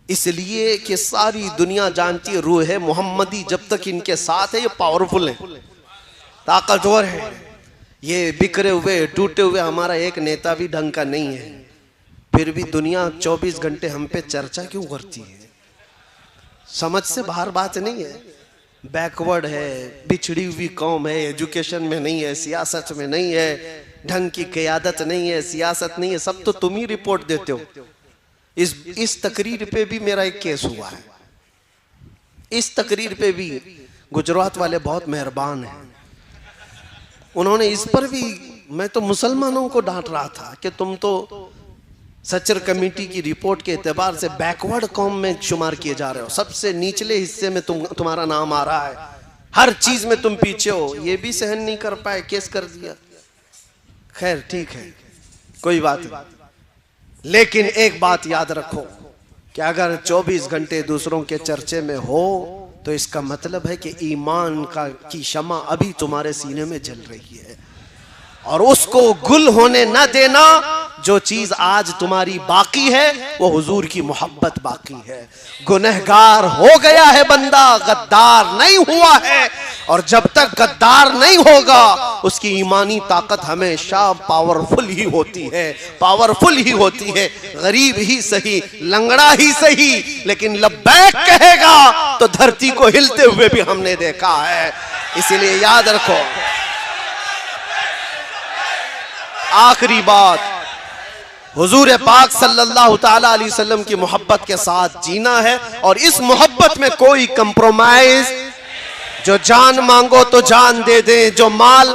इसलिए कि सारी दुनिया जानती है रूह है मोहम्मदी जब तक इनके साथ है ये पावरफुल है, ताकतवर है। ये बिखरे हुए टूटे हुए हमारा एक नेता भी ढंग का नहीं है, फिर भी दुनिया 24 घंटे हम पे चर्चा क्यों करती है? समझ से बाहर बात नहीं है। बैकवर्ड है, बिछड़ी हुई कौम है, एजुकेशन में नहीं है, सियासत में नहीं है, ढंग की क़यादत नहीं है, सियासत नहीं है, सब तो तुम ही रिपोर्ट देते हो। इस तकरीर पे भी मेरा एक केस हुआ है। इस तकरीर पे भी गुजरात वाले बहुत मेहरबान हैं, उन्होंने इस पर भी, मैं तो मुसलमानों को डांट रहा था कि तुम तो सचर कमेटी की रिपोर्ट के एतबार से बैकवर्ड कौम में शुमार किए जा रहे हो, सबसे निचले हिस्से में तुम्हारा नाम आ रहा है, हर चीज में तुम पीछे हो। ये भी सहन नहीं कर पाए, केस कर दिया। खैर ठीक है, कोई बात नहीं, लेकिन एक बात याद रखो कि अगर 24 घंटे दूसरों के चर्चे में हो तो इसका मतलब है कि ईमान की शमा अभी तुम्हारे सीने में जल रही है, और उसको गुल होने न देना। जो चीज आज तुम्हारी बाकी है वो हुजूर की मोहब्बत बाकी है। गुनहगार हो गया है बंदा, गद्दार नहीं हुआ है, और जब तक गद्दार नहीं होगा उसकी ईमानी ताकत हमेशा पावरफुल ही होती है, पावरफुल ही होती है। गरीब ही सही, लंगड़ा ही सही, लेकिन लब्बैक कहेगा तो धरती को हिलते हुए भी हमने देखा है। इसीलिए याद रखो, आखिरी बात, हुजूर पाक सल्लल्लाहु ताला अलैहि वसल्लम की मोहब्बत के साथ जीना है, और इस मोहब्बत में कोई कंप्रोमाइज, जो जान मांगो तो जान दे दे, जो माल